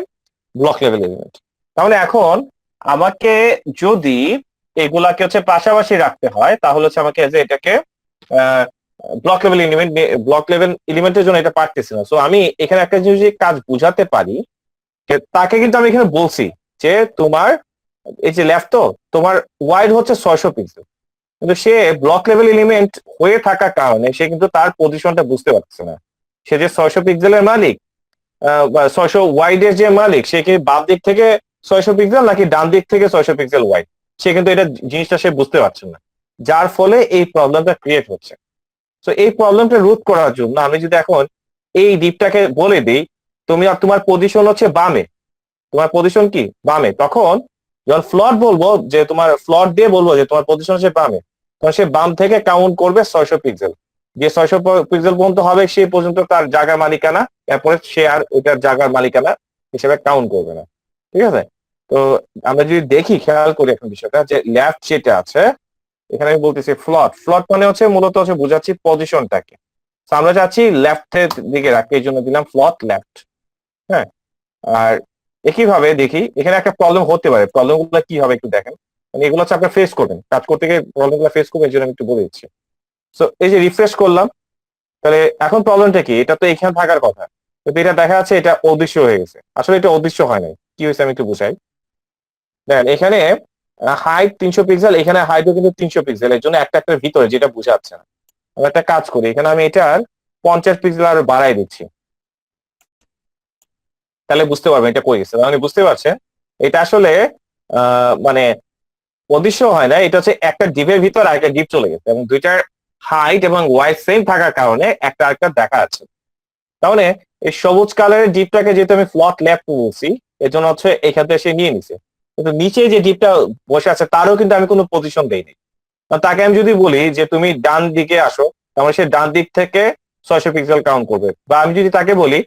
ব্লক লেভেল এলিমেন্ট। তাহলে এখন আমাকে যদি এগুলাকে হচ্ছে পাশাপাশি রাখতে হয়, তাহলে হচ্ছে আমাকে যে এটাকে ব্লক লেভেল এলিমেন্টের জন্য এটা পারতেছি না। সো আমি এখানে একটা জিনিস কাজ বুঝাতে পারি, তাকে কিন্তু আমি এখানে বলছি যে তোমার এই যে লেফট, তো তোমার ওয়াইড হচ্ছে 600 পিক্সেল, কিন্তু সে ব্লক লেভেল এলিমেন্ট হয়ে থাকার কারণে সে কিন্তু তার পজিশনটা বুঝতে পারছে না। সে যে 600 পিক্সেলের মালিক, 600 ওয়াইডের যে মালিক, সে কি বাম দিক থেকে 600 পিক্সেল নাকি ডান দিক থেকে 600 পিক্সেল ওয়াইড, সে কিন্তু এটা জিনিসটা সে বুঝতে পারছে না, যার ফলে এই প্রবলেমটা ক্রিয়েট হচ্ছে। তো এই প্রবলেমটা রোধ করার জন্য আমি যদি এখন এই ডিপটাকে বলে দিই তুমি আর তোমার পজিশন হচ্ছে বামে, তোমার পজিশন কি বামে, তখন যখন ফ্লট বলবো যে তোমার ফ্লট দিয়ে বলবো যে তোমার পজিশন হচ্ছে বামে, তখন সে বাম থেকে কাউন্ট করবে 600 পিক্সেল, যে 600 পিক্সেল পর্যন্ত হবে সেই পর্যন্ত তার জায়গার মালিকানা, এরপরে সে আর ওইটার জায়গার মালিকানা হিসেবে কাউন্ট করবে না। ঠিক আছে? তো আমরা যদি দেখি, খেয়াল করি এখন বিষয়টা, যে লেফট যেটা আছে এখানে আমি বলতেছি ফ্লট, ফ্লট মানে হচ্ছে মূলত হচ্ছে বোঝাচ্ছি পজিশনটাকে। আমরা চাচ্ছি লেফটের দিকে রাখতে, এই জন্য দিলাম ফ্লট লেফট। হ্যাঁ, আর একইভাবে দেখি এখানে একটা প্রবলেম হতে পারে, প্রবলেম গুলো কি হবে একটু দেখেন, মানে এগুলো হচ্ছে আপনার ফেস করবেন, কাজ করতে গিয়ে প্রবলেম গুলো ফেস করবেন, এই জন্য আমি একটু বলে দিচ্ছি। সো এই যে রিফ্রেশ করলাম, তাহলে এখন প্রবলেমটা কি, এটা তো এখানে থাকার কথা, কিন্তু এটা দেখা যাচ্ছে এটা অদৃশ্য হয়ে গেছে। আসলে এটা অদৃশ্য হয় নাই, কি হয়েছে আমি একটু বুঝাই। দেখেন এখানে হাইট 300 পিক্সেল, এখানে হাইটও কিন্তু 300 পিক্সেল, এর জন্য একটা একটা ভিতরে যেটা বোঝা যাচ্ছে না। আমি একটা কাজ করি, এখানে আমি এটার 50 পিক্সেল আরো বাড়াই দিচ্ছি, তাহলে বুঝতে পারবেন এটা কই গেছে। মানে বুঝতে পারছেন এটা আসলে মানে অদৃশ্য হয় না, এটা হচ্ছে একটা ডিপের ভিতর আরেকটা ডিপ চলে গেছে, এবং দুইটার হাইট এবং ওয়াইড সেম থাকার কারণে একটা আরেকটা দেখা যাচ্ছে। তাহলে এই সবুজ কালারের ডিপটাকে যেহেতু আমি ফ্লট লেফট বলছি, এর জন্য হচ্ছে এখান থেকে সে নিয়ে নিছে, কিন্তু নিচে যে ডিপটা বসে আছে তারও কিন্তু আমি কোনো পজিশন দেইনি। তাকে আমি যদি বলি যে তুমি ডান দিকে আসো, তাহলে সে ডান দিক থেকে 600 পিক্সেল কাউন্ট করবে। বা আমি যদি তাকে বলি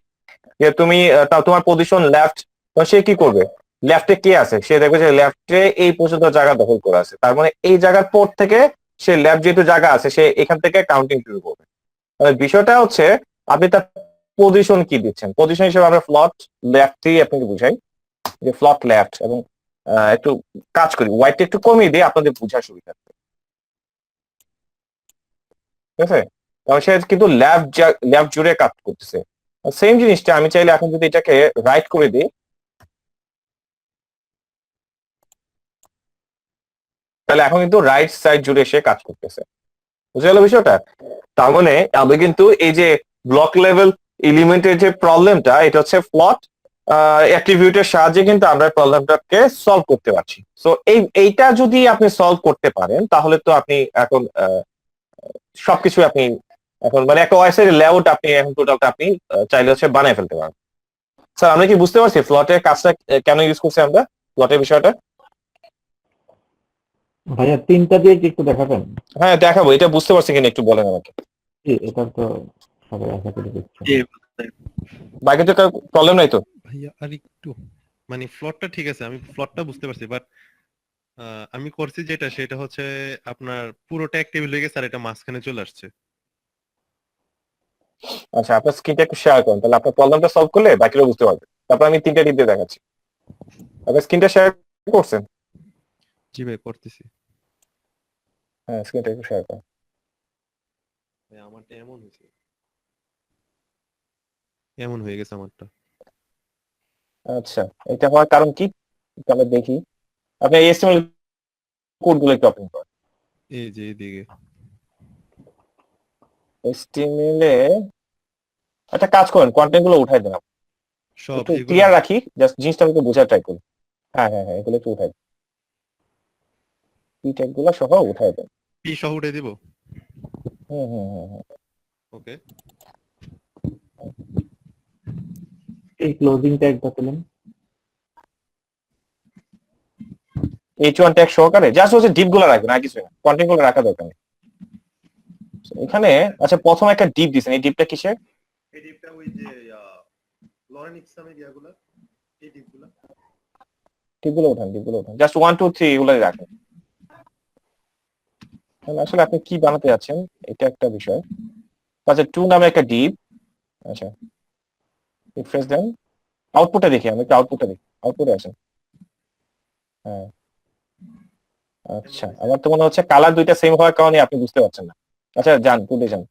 যে তুমি তোমার পজিশন লেফট, তো সে কি করবে, লেফটে কে আছে সে দেখবে যে লেফটে এই পর্যন্ত জায়গা দখল করে আছে, তার মানে এই জায়গার পর থেকে সে লেফট যেহেতু জায়গা আছে সে এখান থেকে কাউন্টিং শুরু করবে। তাহলে বিষয়টা হচ্ছে আপনি তার পজিশন কি দিচ্ছেন, পজিশন হিসেবে আমরা ফ্লট লেফটই আপনাকে বুঝাই, যে ফ্লট লেফট, এবং একটু কাজ করি হোয়াইটটা একটু কমিয়ে দিয়ে আপনাদের বোঝার সুবিধা, ঠিক আছে? কারণ সে কিন্তু ল্যাব জুড়ে কাজ করতেছে। সেম জিনিসটা আমি চাইলে এখন যদি এটাকে রাইট করে দিই, তাহলে এখন কিন্তু রাইট সাইড জুড়ে সে কাজ করতেছে। বুঝে গেল বিষয়টা? তার মানে আমি কিন্তু এই যে ব্লক লেভেল এলিমেন্টের যে প্রবলেমটা, এটা হচ্ছে ফ্লট অ্যাট্রিবিউটের সাহায্যে কিন্তু আমরা প্রবলেমটাকে সলভ করতে পারছি। সো এইটা যদি আপনি সলভ করতে পারেন তাহলে তো আপনি এখন সবকিছু আপনি এখন মানে একটা ওএস এর লেআউট আপনি এখন টোটালটা আপনি চাইলে হচ্ছে বানায় ফেলতে পারেন। স্যার আমরা কি বুঝতে পারছি ফ্লটের কাজটা কেন ইউজ করছি আমরা, ফ্লটের বিষয়টা? ভাইয়া 3টা দিয়ে কি একটু দেখাবেন? হ্যাঁ দেখাবো, এটা বুঝতে পারছি কিনা একটু বলেন আমাকে। এটা তো সবাই আশা করি দেখছেন। জি, বাকি তো প্রবলেম নাই তো? ভাইয়া আর একটু মানে ফ্লটটা ঠিক আছে, আমি ফ্লটটা বুঝতে পারছি, বাট আমি করছি যেটা সেটা হচ্ছে আপনার পুরোটা এক টেবিল হয়ে গেছে আর এটা মাঝখানে চলে আসছে। আচ্ছা আপনার স্ক্রিনটা একটু শেয়ার করুন, তাহলে আপনার প্রবলেমটা সলভ করলে বাকিরা বুঝতে পারবে। তারপর আমি 3টা টিপ দিয়ে দেখাচ্ছি। আপনার স্ক্রিনটা শেয়ার করছেন? জি ভাই করতেছি। হ্যাঁ স্ক্রিনটা একটু শেয়ার করুন। ভাই আমারটা এমন হয়েছে, এমন হয়ে গেছে আমারটা। আচ্ছা এটা হওয়ার কারণ কি তাহলে দেখি, আপনি এই এসটিএমএল কোড গুলো একটু ওপেন করেন। এই যে এইদিকে এসটিএমএল এ একটা কাজ করেন, কন্টেন্ট গুলো উঠাই দেন, সব একটু এগুলো ক্লিয়ার রাখি, জাস্ট জিনিসটা একটু বোঝার ট্রাই করি। হ্যাঁ হ্যাঁ হ্যাঁ এগুলো একটু উঠাই দেন, এই ট্যাগ গুলো সহ উঠাই দেন। পি সহ উঠে দিব। হুম হুম হুম হুম। ওকে, এই ক্লোজিং ট্যাগটা পেলেন? H1 ট্যাগ সহকারে জাস্ট হচ্ছে ডিপ গুলো রাখবেন, আর কিছু না, কন্টেন্ট গুলো রাখা দরকার নেই এখানে। আচ্ছা প্রথম একটা ডিপ দিছেন, এই ডিপটা কিসের? এই ডিপটা ওই যে লরেন ইকসামের ইয়াগুলা, এই ডিপগুলা। ডিপগুলো উঠান জাস্ট 1 2 3 এগুলাই রাখেন। তাহলে আসলে আপনি কি বানাতে যাচ্ছেন এটা একটা বিষয়। আচ্ছা 2 নামে একটা ডিপ, আচ্ছা রিফ্রেশ দেন, আউটপুটটা দেখি, আমি একটু আউটপুটটা দেখি, আউটপুটে আসেন। হ্যাঁ আচ্ছা আমার তো মনে হচ্ছে কালার দুইটা সেম হওয়ার কারণে আপনি বুঝতে পারছেন না। আচ্ছা যান টুডে যান।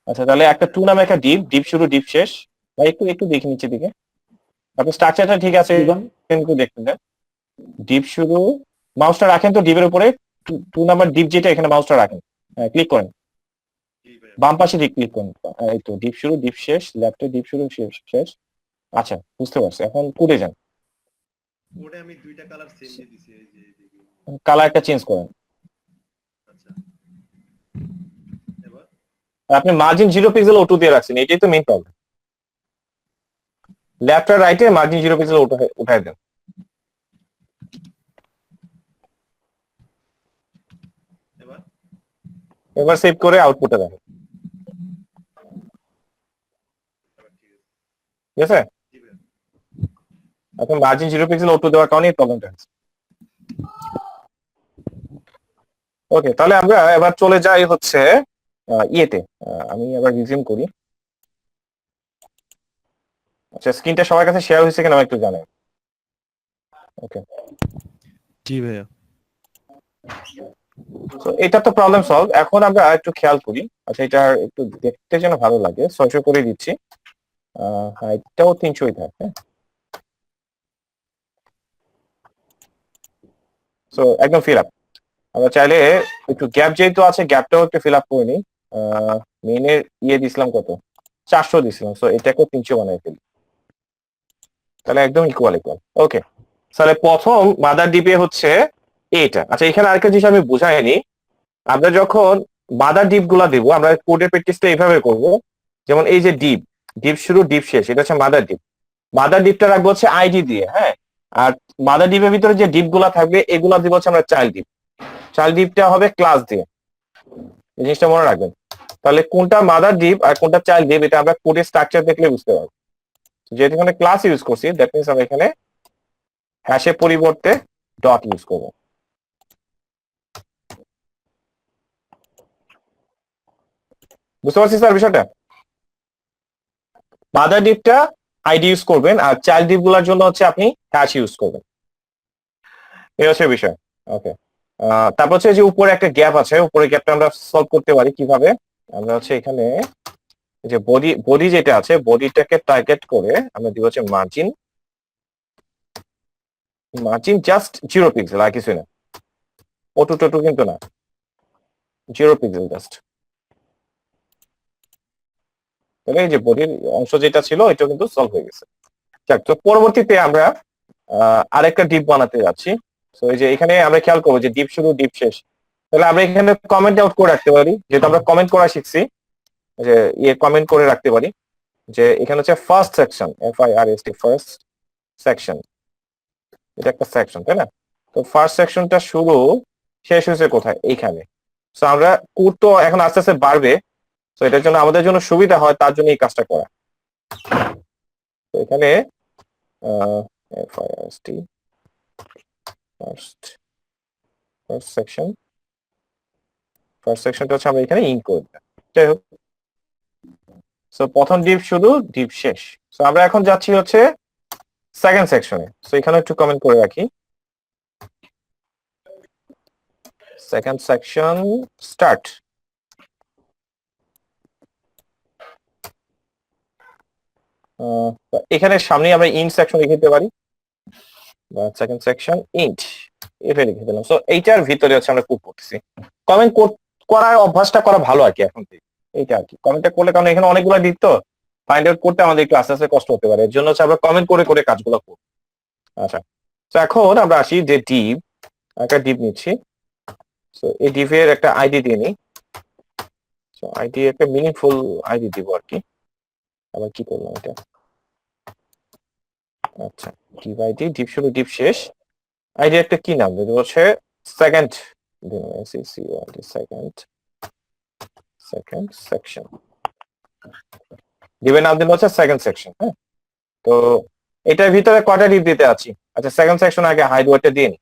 আচ্ছা তাহলে একটা 2 নামে একটা ডিপ, ডিপ শুরু ডিপ শেষ, ভাই একটু একটু দেখি নিচের দিকে, আপনি স্ট্রাকচারটা ঠিক আছে দিবেন? কিন্তু দেখতে দেন। ডিপ শুরু, মাউসটা রাখেন তো ডিপের উপরে, টু নাম্বার ডিপ যেটা এখানে মাউসটা রাখেন, ক্লিক করেন, জি ভাইয়া। বাম পাশে দিক ক্লিক করুন। এই তো ডিপ শুরু ডিপ শেষ, লেফটে ডিপ শুরু শেষ। আচ্ছা বুঝতে পারছি, এখন কোডে যান, কোডে আমি দুইটা কালার সেম দিয়ে দিছি, এই যে এইদিকে। কালারটা চেঞ্জ করেন। আচ্ছা, এবার আপনি মার্জিন 0 পিক্সেল O2 দিয়ে রাখছেন, এটাই তো মেইন প্রবলেম। লেফট আর রাইটে মার্জিন 0 পিক্সেল উঠায় দেন। এবার এবার সেভ করে আউটপুটে দেখেন, এবার ঠিক আছে। ঠিক আছে? জি ভাইয়া। এখন মার্জিন 0 পিক্সেল O2 দেওয়ার কারণে এই প্রবলেমটা হচ্ছে। ওকে, তাহলে আমরা এবার চলে যাই হচ্ছে ইয়েতে। আমি আবার রিজিউম করি। আচ্ছা, স্ক্রিনটা সবার কাছে শেয়ার হয়েছে কিনা একটু জানেন? ওকে, জি ভাইয়া। তো এটা তো প্রবলেম সলভ। এখন আমরা একটু খেয়াল করি। আচ্ছা, এটা একটু দেখতে যেন ভালো লাগে, 600 করে দিচ্ছি, হাইটটাও 300ই থাকে, হ্যাঁ। সো একদম ফিল আপ। আমরা চাইলে একটু গ্যাপ যেহেতু আছে, গ্যাপটাও একটু ফিল আপ করে নিই। মেইনের দিছিলাম কত, 400 দিছিলাম, সো এটাকে 300 বানাই ফেলি, তাহলে একদম ইকুয়াল। ওকে, তাহলে প্রথম মাদার ডিপে হচ্ছে এটা। আচ্ছা, এখানে আরেকটা জিনিস আমি বুঝাইনি। আমরা যখন মাদার ডিপ গুলা দিব, আমরা কোডের প্র্যাকটিসটা এইভাবে করব, যেমন এই যে ডিপ, ডিপ শুরু ডিপ শেষ, এটা হচ্ছে মাদার ডিপ। মাদার ডিপটা রাখবো হচ্ছে আইডি দিয়ে, হ্যাঁ। আর মাদার ডিপের ভিতরে যে ডিপ গুলা থাকবে এগুলা দিব হচ্ছে আমরা চাইল্ড ডিপ। চাইল্ড ডিপটা হবে ক্লাস দিয়ে, এই জিনিসটা মনে রাখবেন। তাহলে কোনটা মাদার ডিপ আর কোনটা চাইল্ড ডিপ এটা আমরা কোডের স্ট্রাকচার দেখলে বুঝতে পারবো। যেহেতু এখানে ক্লাস ইউজ করছি, দ্যাট মিনস আমরা এখানে হ্যাশের পরিবর্তে ডট ইউজ করবো। বুঝতে পারছি স্যার বিষয়টা? মাদার ডিপটা আইডি ইউজ করবেন, আর চাইল্ড ডিপ গুলার জন্য হচ্ছে আপনি হ্যাশ ইউজ করবেন। এই হচ্ছে বিষয়। ওকে, তারপর হচ্ছে যে উপরে একটা গ্যাপ আছে, উপরে গ্যাপটা আমরা সলভ করতে পারি কিভাবে। আমরা হচ্ছে এখানে যে বডি যেটা আছে, বডিটাকে টার্গেট করে আমরা দিব হচ্ছে মার্জিন জাস্ট 0 পিক্সেল, আর কিছু না। O2 টোটু কিন্তু না, 0 পিক্সেল জাস্ট। তাহলে এই যে বডির অংশ যেটা ছিল এটা কিন্তু সলভ হয়ে গেছে। যাক, তো পরবর্তীতে আমরা আরেকটা ডিপ বানাতে যাচ্ছি। তো এই যে এখানে আমরা খেয়াল করবো যে ডিপ শুরু ডিপ শেষ, তাহলে আমরা এখানে কমেন্ট আউট করে রাখতে পারি, যেহেতু আমরা কমেন্ট করা শিখছি, যে কমেন্ট করে রাখতে পারি যে এখানে হচ্ছে first section, FIRST first section, এটা একটা সেকশন, তাই না? তো ফার্স্ট সেকশনটা শুরু শেষ হয়েছে কোথায়, এইখানে। তো আমরা কোড তো এখন আস্তে আস্তে বাড়বে, তো এটার জন্য আমাদের জন্য সুবিধা হয়, তার জন্য এই কাজটা করা। তো এখানে FIRST ফার্স্ট সেকশন, ফার্স্ট সেকশনটা হচ্ছে আমরা এখানে ইন করে দিলাম। যাই হোক, সো প্রথম ডিপ শুরু ডিপ শেষ। সো আমরা এখন যাচ্ছি হচ্ছে সেকেন্ড সেকশনে। সো এখানে একটু কমেন্ট করে রাখি, সেকেন্ড সেকশন স্টার্ট। এখানে সামনে আমরা ইন্ট সেকশন লিখে দিতে পারি, বা সেকেন্ড সেকশন ইন্ট এভাবে লিখে দিলাম। সো এইটার ভিতরে হচ্ছে আমরা কোড করতেছি। কমেন্ট করার অভ্যাসটা করা ভালো আর কি এখন থেকে, এইটা আর কি। কমেন্টটা করলে, কারণ এখানে অনেকগুলো ডিপ তো ফাইন্ড আউট করতে আমাদের একটু আস্তে আস্তে কষ্ট হতে পারে, এর জন্য হচ্ছে আমরা কমেন্ট করে করে কাজগুলো করব। আচ্ছা, তো এখন আমরা আসি যে ডিপ, একটা ডিপ নিচ্ছি। সো এই ডিপের একটা আইডি দিয়ে নিই। সো আইডি একটা মিনিংফুল আইডি দিব আর কি। আবার কি করলাম এটা, আচ্ছা, ডিপ আইডি, ডিপ শুরু ডিপ শেষ। আইডি একটা কি নাম দেবো হচ্ছে সেকেন্ড, সেকেন্ড সেকশন। ডিপের নাম দিন হচ্ছে সেকেন্ড সেকশন, হ্যাঁ। তো এটার ভিতরে কয়টা ডিপ দিতে আছি? আচ্ছা, সেকেন্ড সেকশন আগে হাইড ওয়ার্ডটা দিয়ে নি,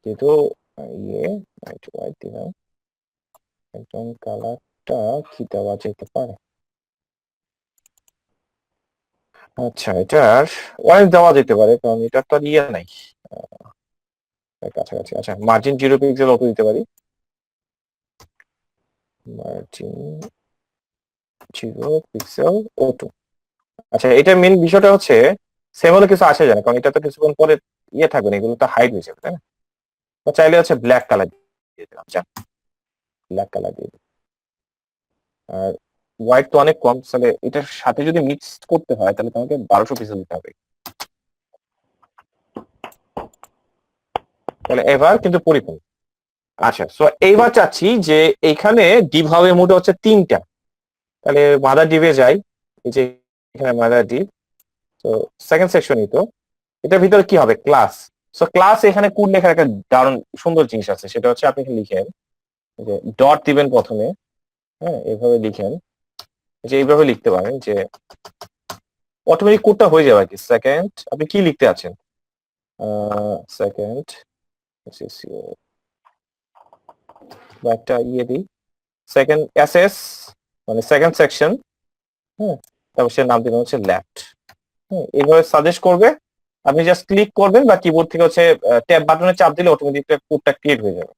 যেহেতু হাইড ওয়ার্ড দিলাম। একদম কালারটা কি দেওয়া যেতে পারে? আচ্ছা, এটার ওয়াইজ দেওয়া যেতে পারে, কারণ এটার তো আর ইয়ে নাই কাছাকাছি। আচ্ছা, মার্জিন 0 পিক্সেল অত দিতে পারি, মার্জিন 0 পিক্সেল O2। আচ্ছা, এটার মেন বিষয়টা হচ্ছে সেম হলে কিছু আসে যায় না, কারণ এটা তো কিছুক্ষণ পরে ইয়ে থাকবে না, এগুলো তো হাইড হয়ে যাবে, তাই না? তো চাইলে হচ্ছে ব্ল্যাক কালার দিয়ে দিলাম, ব্ল্যাক কালার দিয়ে দিলাম। আর হোয়াইট তো অনেক কম, তাহলে এটার সাথে যদি মিক্স করতে হয় তাহলে তোমাকে 1200 পিক্সেল দিতে হবে। তাহলে এবার কিন্তু পরিপূর্ণ। আচ্ছা, সো এইবার চাচ্ছি যে এইখানে ডিভ হবে মোট হচ্ছে 3টা। তাহলে মাদার ডিভে যাই, এই যে এখানে মাদার ডিভ। তো সেকেন্ড সেকশনই তো, এটার ভিতরে কি হবে? ক্লাস। সো ক্লাস এখানে কোড লেখার একটা দারুণ সুন্দর জিনিস আছে, সেটা হচ্ছে আপনি এখানে লিখেন যে ডট দিবেন প্রথমে, হ্যাঁ এইভাবে লিখেন, যে এইভাবে লিখতে পারেন যে অটোমেটিক কোডটা হয়ে যাবে আর কি। সেকেন্ড আপনি কি লিখতে আছেন, সেকেন্ড বা একটা ইয়ে দিই, সেকেন্ড এসএস মানে সেকেন্ড সেকশন, হ্যাঁ তারপর সে নাম দিবেন হচ্ছে লেফট। হ্যাঁ এইভাবে সাজেস্ট করবে, আপনি জাস্ট ক্লিক করবেন বা কিবোর্ড থেকে হচ্ছে ট্যাব বাটনে চাপ দিলে অটোমেটিক কোডটা ক্রিয়েট হয়ে যাবে,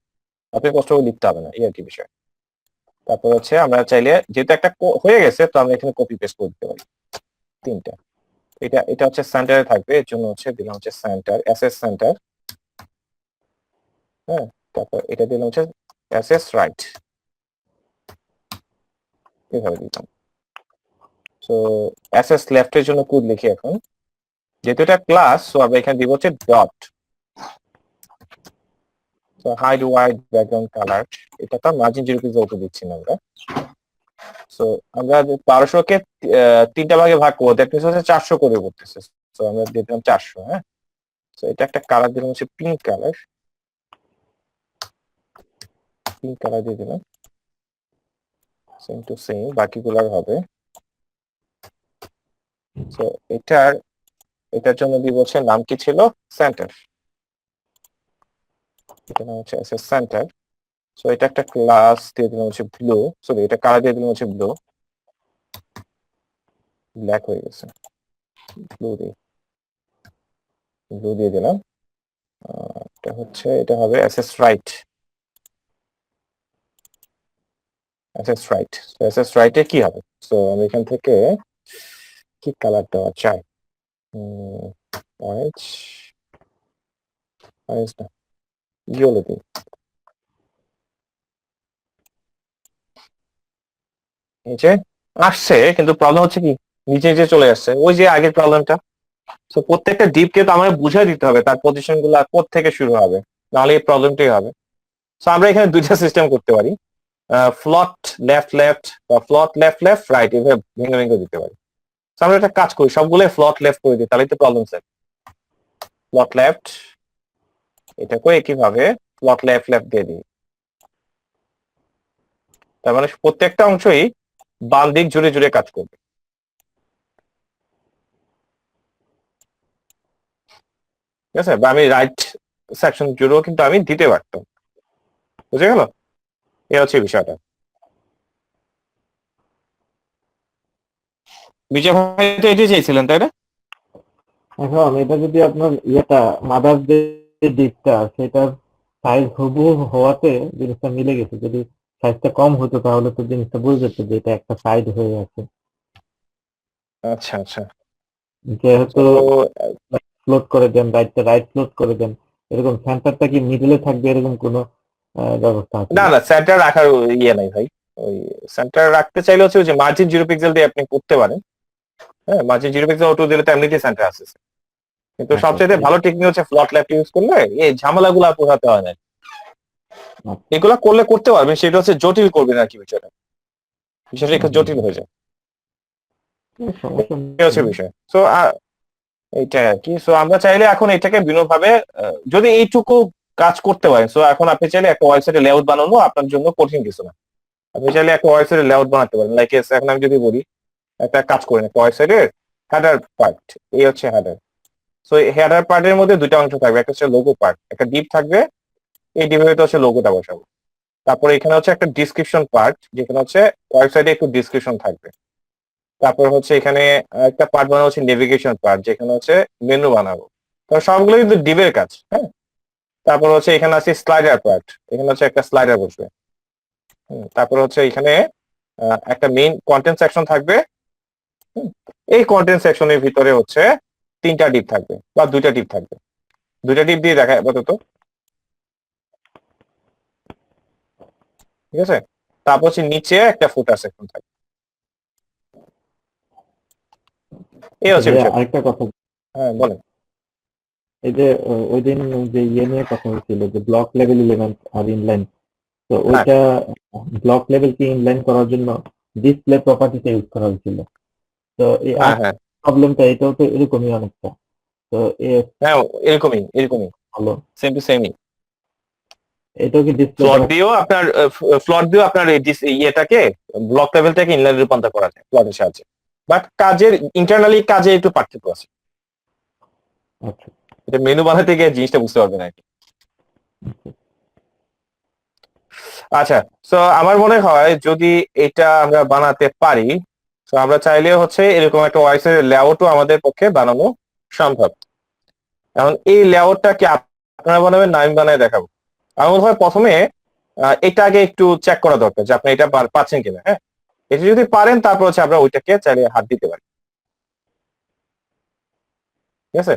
আপনি কষ্ট করে লিখতে হবে না, এই আর কি বিষয়। তারপর হচ্ছে আমরা চাইলে যেহেতু একটা হয়ে গেছে তো আমরা এখানে কপি পেস্ট করে দিতে পারি 3টা। এটা এটা হচ্ছে সেন্টারে থাকবে, এর জন্য হচ্ছে দিলাম হচ্ছে সেন্টার, এসএস সেন্টার। হ্যাঁ তারপর এটা দিলাম হচ্ছে এসএস রাইট, এভাবে দিতাম। সো এসএস লেফটের জন্য কোড লিখি এখন, যেহেতু এটা ক্লাস সো আমরা এখানে দিব হচ্ছে dot. So hide white background colour, এটা তো মার্জিন 0 পিক্সেল অটো দিচ্ছি না আমরা। সো আমরা 1200 কে 3টা ভাগে ভাগ করবো, দ্যাট মিন্স হচ্ছে 400 করে করতেছে। সো আমরা দিয়ে দিলাম 400। হ্যাঁ সো এটা একটা কালার দিলাম হচ্ছে পিঙ্ক কালার, পিঙ্ক কালার দিয়ে দিলাম। সেম টু সেম বাকিগুলোর হবে। সো এটার জন্য দিব হচ্ছে নাম কি ছিল, সেন্টার। এটা নাম হচ্ছে এসএস সেন্টার। সো এটা একটা ক্লাস দিয়ে দিলাম হচ্ছে ব্লু, সরি এটা কালার দিয়ে দিলাম হচ্ছে ব্লু, ব্ল্যাক হয়ে গেছে, ব্লু দিয়ে দিলাম। এটা হচ্ছে এটা হবে S S right, S S right. S S রাইটে কি হবে? সো আমি এখান থেকে কি কালার দেওয়া চাই, অরেঞ্জ, অরেঞ্জ না ইয়েলো দিই। এই যে আসছে, কিন্তু প্রবলেম হচ্ছে কি নিচে নিচে চলে আসছে, ওই যে আগের প্রবলেমটা। তো প্রত্যেকটা ডিপকে তো আমাকে বুঝাই দিতে হবে তার পজিশন গুলা কোথা থেকে শুরু হবে, নাহলে এই প্রবলেমটাই হবে। তো আমরা এখানে দুইটা সিস্টেম করতে পারি, ফ্লট লেফট লেফট বা ফ্লট লেফট লেফট রাইট, এভাবে ভেঙে ভেঙে দিতে পারি। তো আমরা একটা কাজ করি, সবগুলো ফ্লট লেফট করে দিই, তাহলেই তো প্রবলেম সেট। ফ্লট লেফট, এটা করে একইভাবে ফ্লট লেফট লেফট দিয়ে দিই। তার মানে প্রত্যেকটা অংশই বাম দিক জুড়ে জুড়ে কাজ করবে। ঠিক আছে, বা আমি রাইট সেকশন জুড়েও কিন্তু আমি দিতে পারতাম, বুঝে গেল? এ হচ্ছে বিষয়টা। বিজয় ভাই তো এটাই চাইছিলেন তাই না? এখন এটা যদি আপনার ইয়েটা মাদার যে ডিপটা সেটার সাইজ হুবহু হওয়াতে জিনিসটা মিলে গেছে, যদি সাইজটা কম হতো তাহলে তো জিনিসটা বুঝে যেত যে এটা একটা সাইড হয়ে আছে। আচ্ছা আচ্ছা। যেহেতু তো ফ্লোট করে দেন, রাইটটা রাইট ফ্লোট করে দেন, এরকম সেন্টারটা কি মিডলে থাকবে এরকম কোনো ব্যবস্থা আছে না কি? না, সেন্টার রাখার ইয়ে নাই ভাই। ওই সেন্টার রাখতে চাইলে হচ্ছে ওই যে মার্জিন 0 পিক্সেল দিয়ে আপনি করতে পারেন। হ্যাঁ মার্জিন 0 পিক্সেল অটো দিলে তো এমনিতেই সেন্টার আসছে, কিন্তু আচ্ছা সবচেয়ে আচ্ছা ভালো টেকনিক হচ্ছে ফ্লট লেফট ইউজ করলে এই ঝামেলাগুলো আর পোহাতে হয় না। আচ্ছা, এগুলা করলে করতে পারবেন, সেটা হচ্ছে জটিল করবেন আর কি বিষয়টা, বিষয়টা একটু জটিল হয়ে যায়, সমস্যা এই হচ্ছে নেই। বিষয়। সো এইটাই আর কি। সো আমরা চাইলে এখন এটাকে বিভিন্নভাবে যদি এইটুকু কাজ করতে পারেন, সো এখন আপনি চাইলে একটা ওয়েবসাইটে লেআউট বানানো আপনার জন্য কঠিন কিছু না। আপনি চাইলে একটা ওয়েবসাইটে লেআউট বানাতে পারেন, লাইক এখন আমি যদি বলি একটা কাজ করেন, একটা ওয়েবসাইটের হেডার পার্ট, এই হচ্ছে হেডার। সো এই হেডার পার্টের মধ্যে দুইটা অংশ থাকবে, একটা হচ্ছে লোগো পার্ট, একটা ডিপ থাকবে, এই ডিপের ভিতরে হচ্ছে লোগোটা বসাবো। তারপরে এখানে হচ্ছে একটা ডিসক্রিপশন পার্ট, যেখানে হচ্ছে ওয়েবসাইটে একটু ডিসক্রিপশন থাকবে। তারপর হচ্ছে এখানে একটা পার্ট বানাবো হচ্ছে নেভিগেশন পার্ট, যেখানে হচ্ছে মেনু বানাবো। তো সবগুলো কিন্তু ডিভের কাজ, হ্যাঁ। তারপর হচ্ছে এখানে আছে স্লাইডার পার্ট, এখানে হচ্ছে একটা স্লাইডার বসবে। তারপর হচ্ছে এখানে একটা মেইন কন্টেন্ট সেকশন থাকবে। হুম, এই কন্টেন্ট সেকশনের ভিতরে হচ্ছে 3টা ডিপ থাকবে বা 2টা ডিপ থাকবে। দুইটা টিপ দিয়ে দেখায় আপাতত, ঠিক আছে। তারপর হচ্ছে নিচে একটা ফুটার সেকশন থাকে, এই হচ্ছে যে বিষয়। আরেকটা কথা, হ্যাঁ বলেন। এই যে ওই দিন যে ইয়ে নিয়ে কথা হয়েছিল যে ব্লক লেভেল এলিমেন্ট আর ইনলাইন, তো হ্যাঁ। ওইটা ব্লক লেভেলকে ইনলাইন করার জন্য ডিসপ্লে প্রপার্টিটা ইউজ করা হয়েছিল। তো এই হ্যাঁ হ্যাঁ প্রবলেমটা এটাও তো এরকমই অনেকটা। তো হ্যাঁ, এরকমই ভালো, সেম টু সেমই। এটাও কি ডিসপ্লে ফ্লট দিয়েও আপনার এই ইয়েটাকে ব্লক লেভেলটাকে ইনলাইনে রূপান্তর করা যায় ফ্লটের সাহায্যে, বাট কাজের ইন্টারনালি কাজে একটু পার্থক্য আছে। আচ্ছা। এটা মেনু বানাতে গিয়ে জিনিসটা বুঝতে পারবেন আর কি। আচ্ছা, তো আমার মনে হয় যদি এটা আমরা বানাতে পারি, তো আমরা চাইলে হচ্ছে এরকম একটা ওয়াইস এর লেআউটও আমাদের পক্ষে বানানো সম্ভব। এখন এই লেআউটটা কি আপনারা বানাবেন না আমি বানায় দেখাবো? আমার মনে হয় প্রথমে এটা আগে একটু চেক করা দরকার যে আপনি এটা পাচ্ছেন কিনা। হ্যাঁ, এটা যদি পারেন তারপর হচ্ছে আমরা ওইটাকে চাইলে হাত দিতে পারি, ঠিক আছে।